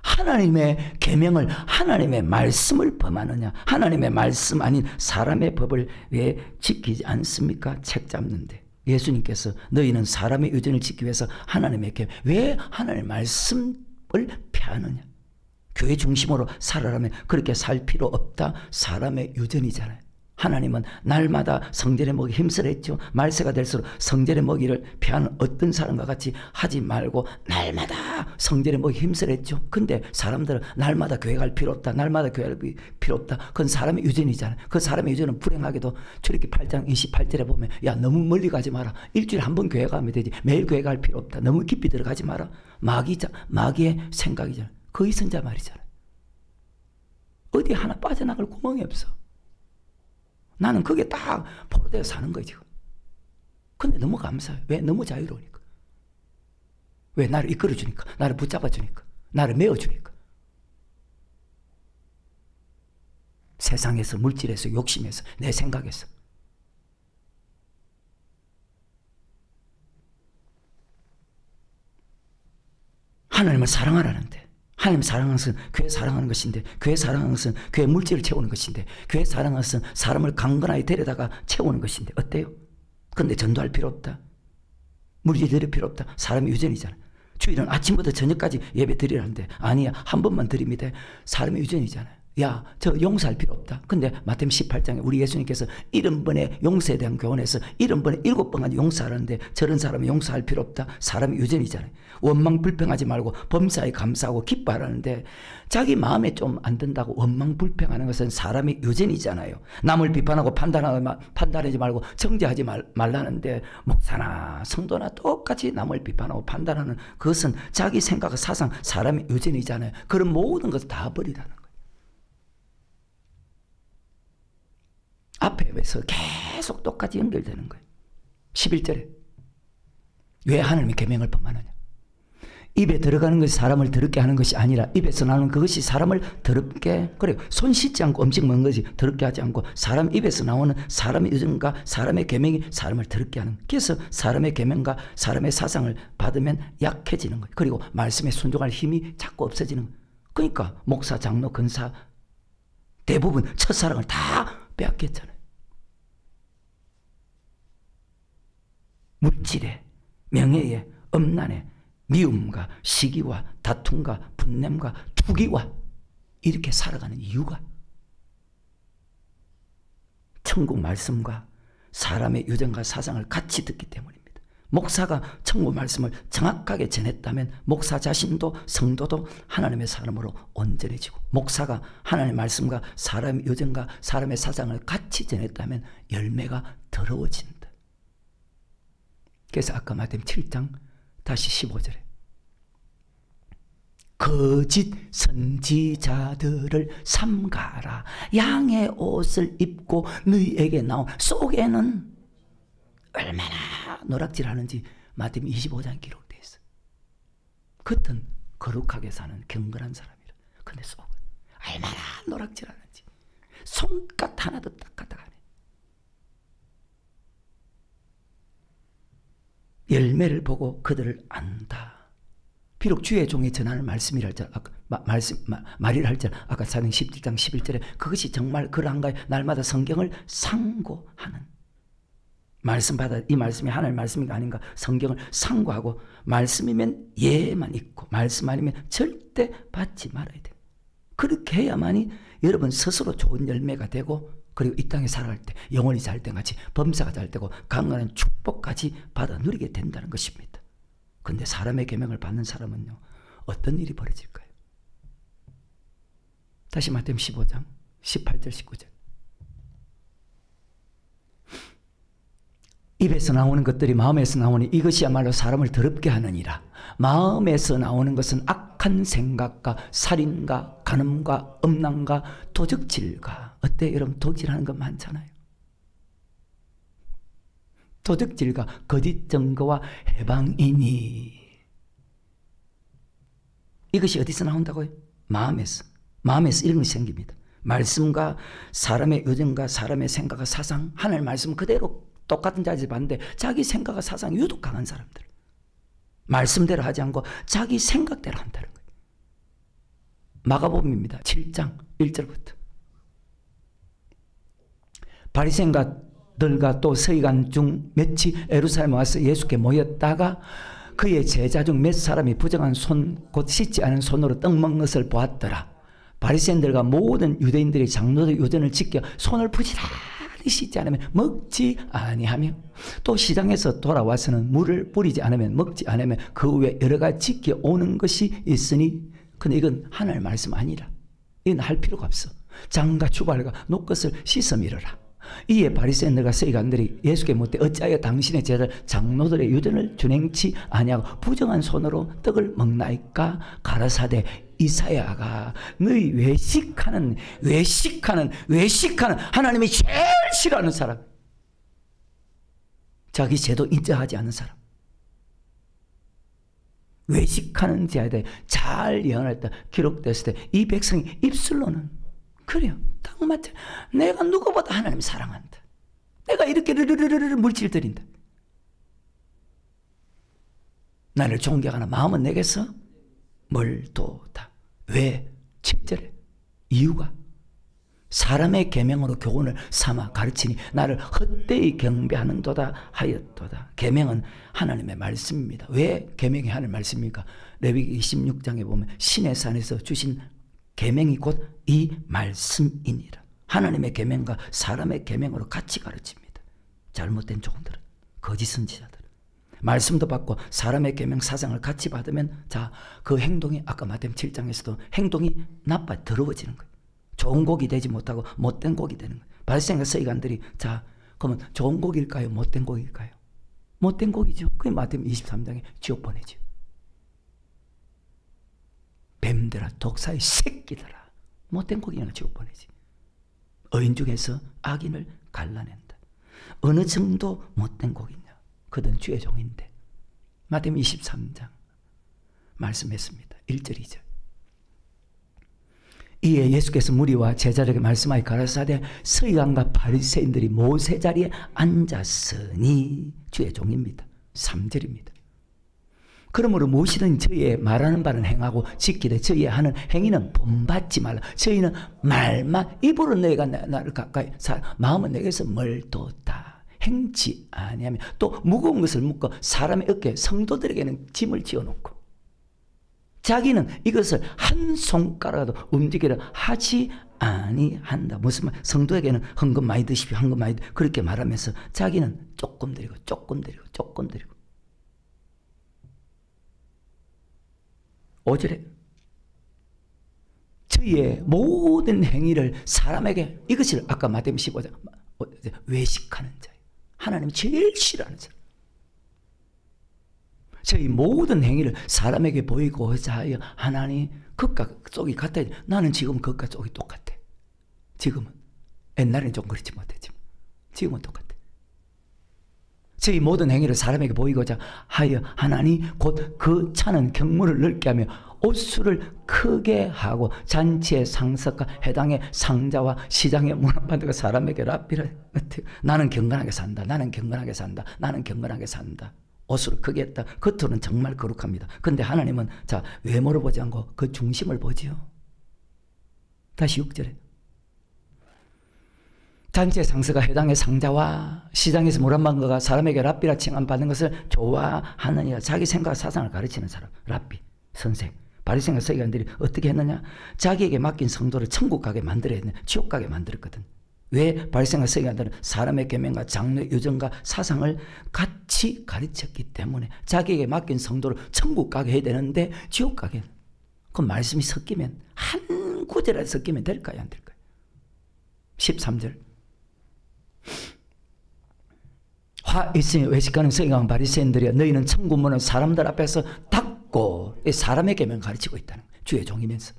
S1: 하나님의 계명을 하나님의 말씀을 범하느냐? 하나님의 말씀 아닌 사람의 법을 왜 지키지 않습니까? 책 잡는데 예수님께서 너희는 사람의 유전을 지키기 위해서 하나님의 계명 왜 하나님의 말씀을 폐하느냐? 교회 중심으로 살아라면 그렇게 살 필요 없다. 사람의 유전이잖아요. 하나님은 날마다 성전에 먹이 힘쓰라 했죠. 말세가 될수록 성전에 먹이를 피하는 어떤 사람과 같이 하지 말고 날마다 성전에 먹이 힘쓰라 했죠. 근데 사람들은 날마다 교회 갈 필요 없다. 날마다 교회 갈 필요 없다. 그건 사람의 유전이잖아요. 그 사람의 유전은 불행하게도 출애굽기 8장 28절에 보면 야 너무 멀리 가지 마라. 일주일에 한 번 교회 가면 되지. 매일 교회 갈 필요 없다. 너무 깊이 들어가지 마라. 마귀의 생각이잖아요. 거의 선자 말이잖아요. 어디 하나 빠져나갈 구멍이 없어. 나는 그게 딱 포로되어 사는 거지. 근데 너무 감사해요. 왜? 너무 자유로우니까. 왜? 나를 이끌어주니까. 나를 붙잡아주니까. 나를 메어주니까. 세상에서, 물질에서, 욕심에서, 내 생각에서. 하나님을 사랑하라는데, 하나님 사랑하는 것은 교회 사랑하는 것인데, 교회 사랑하는 것은 교회 물질을 채우는 것인데, 교회 사랑하는 것은 사람을 강건하게 데려다가 채우는 것인데, 어때요? 근데 전도할 필요 없다. 물질 드릴 필요 없다. 사람의 유전이잖아. 주일은 아침부터 저녁까지 예배 드리라는데, 아니야, 한 번만 드립니다. 사람의 유전이잖아요. 야, 저 용서할 필요 없다. 근데 마태복음 18장에 우리 예수님께서 70번의 용서에 대한 교훈에서 70번에 7번까지 용서하라는데 저런 사람은 용서할 필요 없다. 사람의 유전이잖아요. 원망 불평하지 말고 범사에 감사하고 기뻐하라는데 자기 마음에 좀 안 든다고 원망 불평하는 것은 사람의 유전이잖아요. 남을 비판하고 판단하지 말고 정죄하지 말라는데 목사나 성도나 똑같이 남을 비판하고 판단하는 그것은 자기 생각, 사상, 사람의 유전이잖아요. 그런 모든 것을 다 버리라는 거예요. 앞에서 계속 똑같이 연결되는 거예요. 11절에 왜 하나님의 계명을 범하느냐. 입에 들어가는 것이 사람을 더럽게 하는 것이 아니라 입에서 나오는 그것이 사람을 더럽게, 그래요. 손 씻지 않고 음식 먹는 것이 더럽게 하지 않고 사람 입에서 나오는 사람의 유전과 사람의 계명이 사람을 더럽게 하는. 그래서 사람의 계명과 사람의 사상을 받으면 약해지는 거예요. 그리고 말씀에 순종할 힘이 자꾸 없어지는 거예요. 그러니까 목사, 장로, 권사 대부분 첫사랑을 다 빼앗겼잖아요. 물질에, 명예에, 엄난에, 미움과 시기와 다툼과 분냄과 투기와 이렇게 살아가는 이유가 천국 말씀과 사람의 유전과 사상을 같이 듣기 때문입니다. 목사가 천국 말씀을 정확하게 전했다면 목사 자신도 성도도 하나님의 사람으로 온전해지고, 목사가 하나님의 말씀과 사람의 유전과 사람의 사상을 같이 전했다면 열매가 더러워진다. 그래서 아까 마태복음 7장 다시 15절에 거짓 선지자들을 삼가라. 양의 옷을 입고 너희에게 나온 속에는 얼마나 노락질하는지 마태복음 25장에 기록되어 있어요. 겉은 거룩하게 사는 경건한 사람이라. 근데 속은 얼마나 노락질하는지 손끝 하나도 닦아다 가네. 열매를 보고 그들을 안다. 비록 주의 종이 전하는 말씀이라 할지라, 말이라 할지라, 아까 사는 17장 11절에 그것이 정말 그러한가요? 날마다 성경을 상고하는. 말씀 받아, 이 말씀이 하나님의 말씀인가 아닌가 성경을 상고하고, 말씀이면 예만 있고 말씀 아니면 절대 받지 말아야 돼요. 그렇게 해야만이 여러분 스스로 좋은 열매가 되고, 그리고 이 땅에 살아갈 때 영혼이 잘 된 같이 범사가 잘 되고 강건한 축복까지 받아 누리게 된다는 것입니다. 그런데 사람의 계명을 받는 사람은요, 어떤 일이 벌어질까요? 다시 마태복음 15장 18절 19절. 입에서 나오는 것들이 마음에서 나오니 이것이야말로 사람을 더럽게 하느니라. 마음에서 나오는 것은 악한 생각과 살인과 간음과 음란과 도적질과, 어때 여러분? 도적질하는 것 많잖아요. 도적질과 거짓 증거와 해방이니. 이것이 어디서 나온다고요? 마음에서. 마음에서 이런 것이 생깁니다. 말씀과 사람의 유전과 사람의 생각과 사상, 하나님의 말씀 그대로 똑같은 자리에서 봤는데 자기 생각과 사상이 유독 강한 사람들, 말씀대로 하지 않고 자기 생각대로 한다는 거예요. 마가복음입니다. 7장 1절부터. 바리새인들과 또 서기관 중 몇이 예루살렘에 와서 예수께 모였다가 그의 제자 중 몇 사람이 부정한 손, 곧 씻지 않은 손으로 떡 먹는 것을 보았더라. 바리새인들과 모든 유대인들이 장로들 유전을 지켜 손을 부지런히 빨리 씻지 않으면 먹지 아니하며 또 시장에서 돌아와서는 물을 뿌리지 않으면 먹지 않으면 그 후에 여러 가지 지켜오는 것이 있으니 근데 이건 하나님의 말씀 아니라 이건 할 필요가 없어. 장과 주발과 녹것을 씻어 밀어라. 이에 바리새인들과 서기관들이 예수께 묻되 어찌하여 당신의 제자들 장로들의 유전을 준행치 아니하고 부정한 손으로 떡을 먹나이까? 가라사대 이사야가 너희 외식하는 하나님이 제일 싫어하는 사람, 자기 죄도 인정하지 않는 사람, 외식하는 자에 대해 잘 예언했다 기록됐을 때 이 백성이 입술로는 그래요. 딱 맞죠. 내가 누구보다 하나님 사랑한다. 내가 이렇게 물질 드린다. 나를 존경하는 마음은 내게서 멀도다. 왜? 7절에 이유가 사람의 계명으로 교훈을 삼아 가르치니 나를 헛되이 경배하는도다 하였도다. 계명은 하나님의 말씀입니다. 왜 계명이 하나님의 말씀입니까? 레위기 26장에 보면 신의 산에서 주신 계명이 곧 이 말씀이니라. 하나님의 계명과 사람의 계명으로 같이 가르칩니다. 잘못된 종들은, 거짓 선지자들은. 말씀도 받고 사람의 계명 사상을 같이 받으면 자, 그 행동이 아까 마태복음 7장에서도 행동이 나빠 더러워지는 거예요. 좋은 곡이 되지 못하고 못된 곡이 되는 거예요. 바리새인과 서기관들이 자, 그러면 좋은 곡일까요? 못된 곡일까요? 못된 곡이죠. 그게 마태복음 23장에 지옥 보내죠. 뱀들아 독사의 새끼들아, 못된 곡이나 지옥 보내지. 의인 중에서 악인을 갈라낸다. 어느 정도 못된 곡이냐? 그들은 주의 종인데. 마태복음 23장 말씀했습니다. 1절 2절. 이에 예수께서 무리와 제자들에게 말씀하여 가라사대 서기관과 바리새인들이 모세 자리에 앉았으니, 주의 종입니다. 3절입니다. 그러므로 무엇이든 저희의 말하는 바는 행하고 지키되 저희의 하는 행위는 본받지 말라. 저희는 말만, 입으로 너희가 나를 가까이, 마음은 내게서 멀도다. 행치 아니하며 또 무거운 것을 묶어 사람의 어깨에, 성도들에게는 짐을 지어놓고 자기는 이것을 한 손가락도 움직이려 하지 아니한다. 무슨 말? 성도에게는 헌금 많이 드십시오, 헌금 많이 드십시오. 그렇게 말하면서 자기는 조금 드리고 조금 드리고 조금 드리고. 5절에 저희의 모든 행위를 사람에게, 이것을 아까 마태복음 15장 외식하는 자예요. 하나님이 제일 싫어하는 사람. 저희 모든 행위를 사람에게 보이고자 하여 하나님 겉과 속이 같아야 돼. 나는 지금 겉과 속이 똑같아. 지금은. 옛날에는 좀 그렇지 못했지만 지금은 똑같아. 저희 모든 행위를 사람에게 보이고자 하여 하나니 곧 그 차는 경무를 넓게 하며 옷수를 크게 하고 잔치의 상석과 해당의 상자와 시장의 문화판들과 사람에게 랍비라. 나는 경건하게 산다. 나는 경건하게 산다. 나는 경건하게 산다. 옷을 크게 했다. 겉으로는 정말 거룩합니다. 그런데 하나님은 자, 외모를 보지 않고 그 중심을 보지요. 다시 6절에 잔치의 상서가 해당의 상자와 시장에서 물 한 방거가 사람에게 랍비라 칭함받는 것을 좋아하느니라. 자기 생각 사상을 가르치는 사람, 랍비, 선생. 바리새인과 서기관들이 어떻게 했느냐? 자기에게 맡긴 성도를 천국 가게 만들어야 했느냐? 지옥 가게 만들었거든. 왜? 바리새인과 서기관들은 사람의 계명과 장로 유전과 사상을 같이 가르쳤기 때문에 자기에게 맡긴 성도를 천국 가게 해야 되는데 지옥 가게. 그 말씀이 섞이면, 한 구절에 섞이면 될까요? 안 될까요? 13절. 화 있으니 외식하는 서기관 바리새인들이여, 너희는 천국문을 사람들 앞에서 닫고, 사람의 계명을 가르치고 있다는 거예요. 주의 종이면서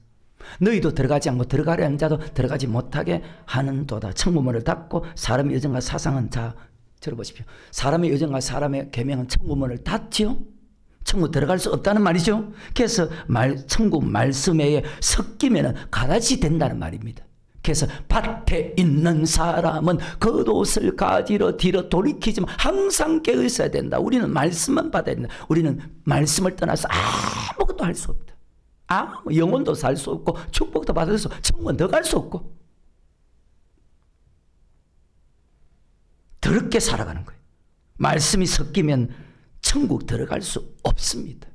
S1: 너희도 들어가지 않고 들어가려 하는 자도 들어가지 못하게 하는도다. 천국문을 닫고 사람의 여정과 사상은, 자 들어보십시오. 사람의 여정과 사람의 계명은 천국문을 닫지요. 천국 들어갈 수 없다는 말이죠. 그래서 천국 말씀에 섞이면 가라지 된다는 말입니다. 그래서 밭에 있는 사람은 겉옷을 가지러 뒤로 돌이키지만 항상 깨어 있어야 된다. 우리는 말씀만 받아야 된다. 우리는 말씀을 떠나서 아무것도 할 수 없다. 영혼도 살 수 없고 축복도 받을 수 없고 천국은 더 갈 수 없고 더럽게 살아가는 거예요. 말씀이 섞이면 천국 들어갈 수 없습니다.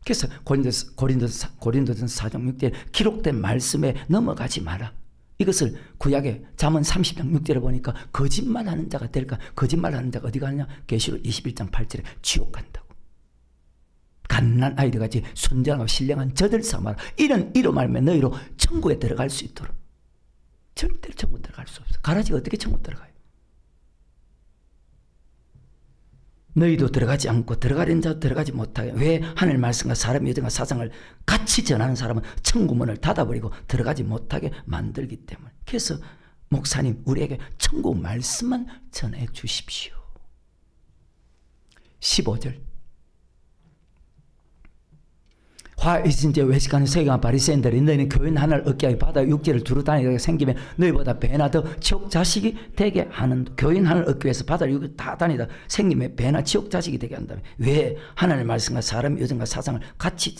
S1: 그래서 고린도전서 4장 6절에 기록된 말씀에 넘어가지 마라. 이것을 구약의 잠언 30장 6절에 보니까 거짓말하는 자가 될까? 거짓말하는 자가 어디 가느냐? 계시록 21장 8절에 지옥 간다고. 갓난 아이들 같이 순전하고 신령한 저들 삼아라. 이런 이로 말면 너희로 천국에 들어갈 수 있도록. 절대로 천국 들어갈 수 없어. 가라지가 어떻게 천국 들어가요? 너희도 들어가지 않고 들어가려는 자도 들어가지 못하게. 왜 하늘 말씀과 사람의 여정과 사상을 같이 전하는 사람은 천국 문을 닫아버리고 들어가지 못하게 만들기 때문에. 그래서 목사님 우리에게 천국 말씀만 전해 주십시오. 15절. 화이신제 외식하는 서기관 바리새인들이 너희는 교인 하나를 얻게 하여 바다 육지를 두루 다니게 생기면 너희보다 배나 더 지옥 자식이 되게 하는. 교인 하나를 얻기 위해서 바다를 육지를 다 다니다 생기면 배나 지옥 자식이 되게 한다며. 왜 하나님의 말씀과 사람의 여정과 사상을 같이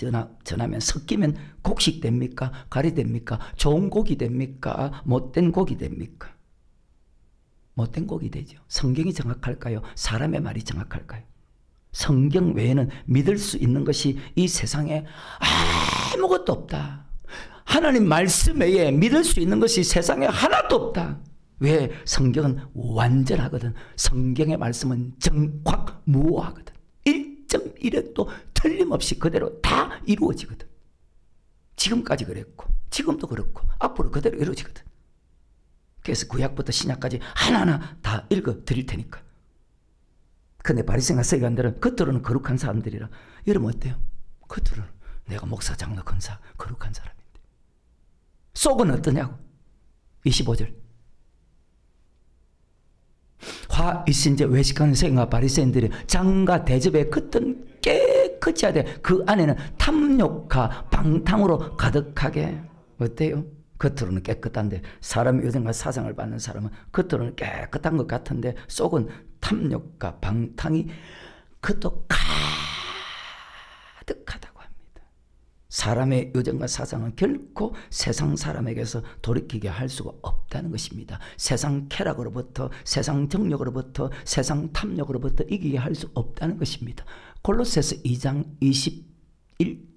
S1: 전하면 섞이면 곡식 됩니까? 가리 됩니까? 좋은 곡이 됩니까? 못된 곡이 됩니까? 못된 곡이 되죠. 성경이 정확할까요? 사람의 말이 정확할까요? 성경 외에는 믿을 수 있는 것이 이 세상에 아무것도 없다. 하나님 말씀 외에 믿을 수 있는 것이 세상에 하나도 없다. 왜? 성경은 완전하거든. 성경의 말씀은 정확무오하거든. 1.1획도 틀림없이 그대로 다 이루어지거든. 지금까지 그랬고 지금도 그렇고 앞으로 그대로 이루어지거든. 그래서 구약부터 신약까지 하나하나 다 읽어 드릴 테니까. 근데 바리새인과 서기관들은 겉으로는 거룩한 사람들이라. 여러분 어때요? 겉으로는 내가 목사, 장로, 권사 거룩한 사람인데 속은 어떠냐고. 25절. 화이신제 외식하는 서기관과 바리새인들이 장과 대접의 겉은 깨끗이 하되 그 안에는 탐욕과 방탕으로 가득하게. 어때요? 겉으로는 깨끗한데 사람의 여정과 사상을 받는 사람은 겉으로는 깨끗한 것 같은데 속은 탐욕과 방탕이 그것도 가득하다고 합니다. 사람의 여정과 사상은 결코 세상 사람에게서 돌이키게 할 수가 없다는 것입니다. 세상 쾌락으로부터 세상 정욕으로부터 세상 탐욕으로부터 이기게 할 수 없다는 것입니다. 골로새서 2장 21,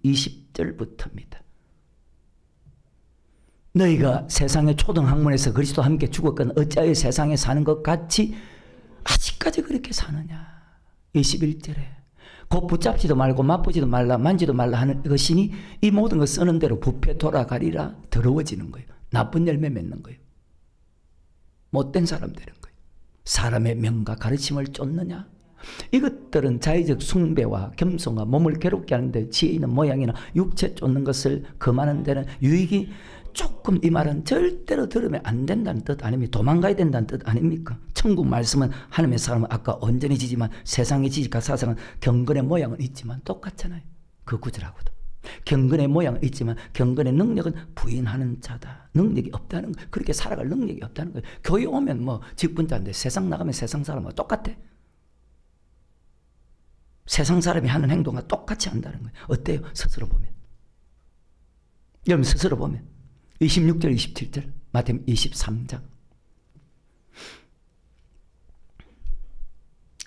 S1: 20절부터입니다. 너희가 세상의 초등학문에서 그리스도와 함께 죽었거든 어찌하여 세상에 사는 것 같이 아직까지 그렇게 사느냐. 21절에 곧 붙잡지도 말고 맛보지도 말라 만지도 말라 하는 것이니 이 모든 것 쓰는 대로 부패 돌아가리라. 더러워지는 거예요. 나쁜 열매 맺는 거예요. 못된 사람 되는 거예요. 사람의 명과 가르침을 쫓느냐. 이것들은 자의적 숭배와 겸손과 몸을 괴롭게 하는데 지혜 있는 모양이나 육체 쫓는 것을 금하는 데는 유익이 조금. 이 말은 절대로 들으면 안 된다는 뜻 아닙니까? 도망가야 된다는 뜻 아닙니까? 천국 말씀은 하나님의 사람은 아까 온전히 지지만 세상의 지식과 사상은 경건의 모양은 있지만 똑같잖아요. 그 구절하고도. 경건의 모양은 있지만 경건의 능력은 부인하는 자다. 능력이 없다는 거예요. 그렇게 살아갈 능력이 없다는 거예요. 교회 오면 뭐 직분자인데 세상 나가면 세상 사람과 똑같아. 세상 사람이 하는 행동과 똑같이 한다는 거예요. 어때요? 스스로 보면. 여러분 스스로 보면. 26절 27절 마태복음 23장.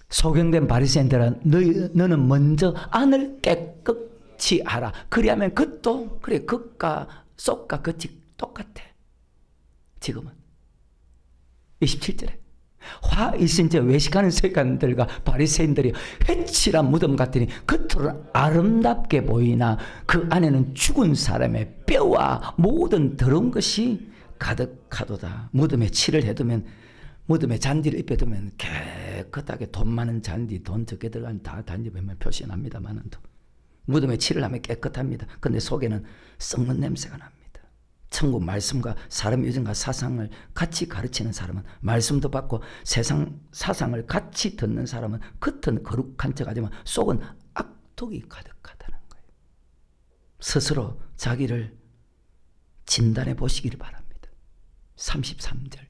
S1: 소경된 바리새인들아 너는 먼저 안을 깨끗이 하라. 그리하면 겉도 그래 겉과 속과 겉이 똑같아. 지금은 27절에 화이신제 외식하는 서기관들과 바리새인들이 회칠한 무덤 같으니 겉으로는 아름답게 보이나 그 안에는 죽은 사람의 뼈와 모든 더러운 것이 가득하도다. 무덤에 칠을 해두면 무덤에 잔디를 입혀두면 깨끗하게 돈 많은 잔디 돈 적게 들어간 다 잔디 보면 표시납니다만은 무덤에 칠을 하면 깨끗합니다. 근데 속에는 썩는 냄새가 납니다. 천국 말씀과 사람의 여정과 사상을 같이 가르치는 사람은 말씀도 받고 세상 사상을 같이 듣는 사람은 겉은 거룩한 척하지만 속은 악독이 가득하다는 거예요. 스스로 자기를 진단해 보시기를 바랍니다. 33절.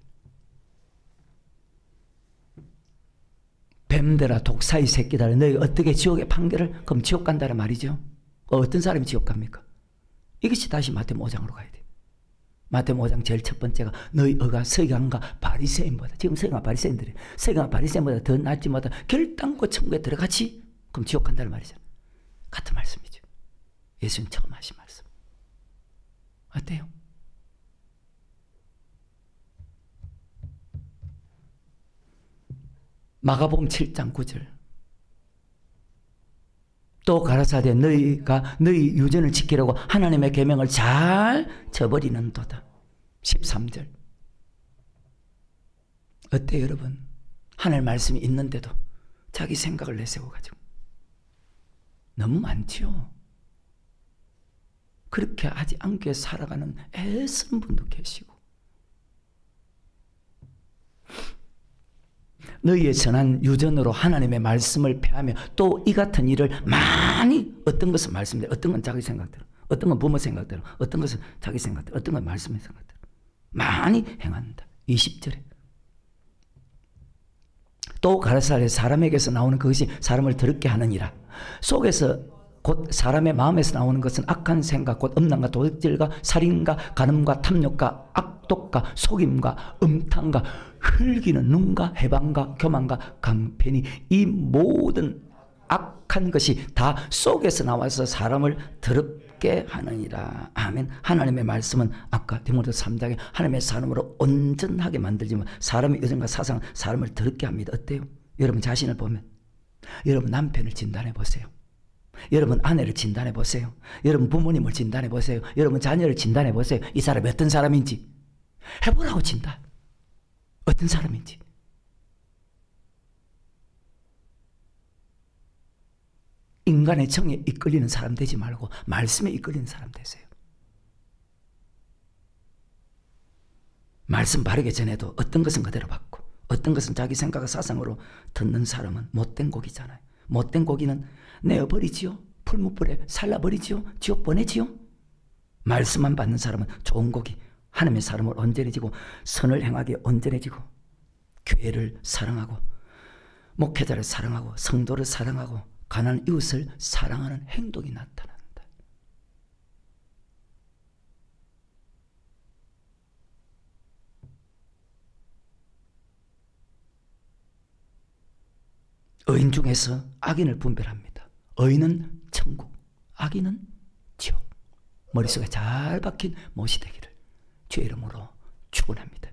S1: 뱀들아 독사의 새끼들아 너희 어떻게 지옥의 판결을. 그럼 지옥 간다는 말이죠. 어떤 사람이 지옥 갑니까? 이것이 다시 마태복음 5장으로 가야 돼요. 마태복음 5장 제일 첫 번째가 너희 어가 서기관과 바리새인보다. 지금 서기관과 바리새인들이 서기관과 바리새인보다 더 낫지 못한 결단코 천국에 들어가지. 그럼 지옥 간다는 말이잖아요. 같은 말씀이죠. 예수님 처음 하신 말씀. 어때요? 마가복음 7장 9절. 또 가라사대 너희가 너희 유전을 지키려고 하나님의 계명을 잘 저버리는도다. 13절. 어때요 여러분? 하늘 말씀이 있는데도 자기 생각을 내세워가지고 너무 많죠. 그렇게 하지 않게 살아가는 애쓰는 분도 계시고, 너희의 선한 유전으로 하나님의 말씀을 폐하며 또 이 같은 일을 많이, 어떤 것은 말씀대로, 어떤 건 자기 생각대로, 어떤 건 부모 생각대로, 어떤 것은 자기 생각대로, 어떤 건 말씀의 생각대로 많이 행한다. 20절에 또 가라사대 사람에게서 나오는 그것이 사람을 더럽게 하느니라. 속에서 곧 사람의 마음에서 나오는 것은 악한 생각, 곧 음란과 도적질과 살인과 간음과 탐욕과 악독과 속임과 음탕과 흘기는 눈과 해방과 교만과 강편이, 이 모든 악한 것이 다 속에서 나와서 사람을 더럽게 하느니라. 아멘. 하나님의 말씀은 아까 디모데후서 3장에 하나님의 사람으로 온전하게 만들지만 사람의 의정과 사상은 사람을 더럽게 합니다. 어때요? 여러분 자신을 보면, 여러분 남편을 진단해 보세요. 여러분 아내를 진단해 보세요. 여러분 부모님을 진단해 보세요. 여러분 자녀를 진단해 보세요. 이 사람이 어떤 사람인지 해보라고. 진단. 어떤 사람인지. 인간의 정에 이끌리는 사람 되지 말고 말씀에 이끌리는 사람 되세요. 말씀 바르게 전해도 어떤 것은 그대로 받고 어떤 것은 자기 생각과 사상으로 듣는 사람은 못된 고기잖아요. 못된 고기는 내어버리지요. 풀무불에 살라버리지요. 지옥 보내지요. 말씀만 받는 사람은 좋은 고기, 하나님의 사람을 온전해지고 선을 행하기에 온전해지고 교회를 사랑하고 목회자를 사랑하고 성도를 사랑하고 가난한 이웃을 사랑하는 행동이 나타난다. 의인 중에서 악인을 분별합니다. 의인은 천국, 악인은 지옥. 머릿속에 잘 박힌 못이 되기를 주의 이름으로 축원합니다.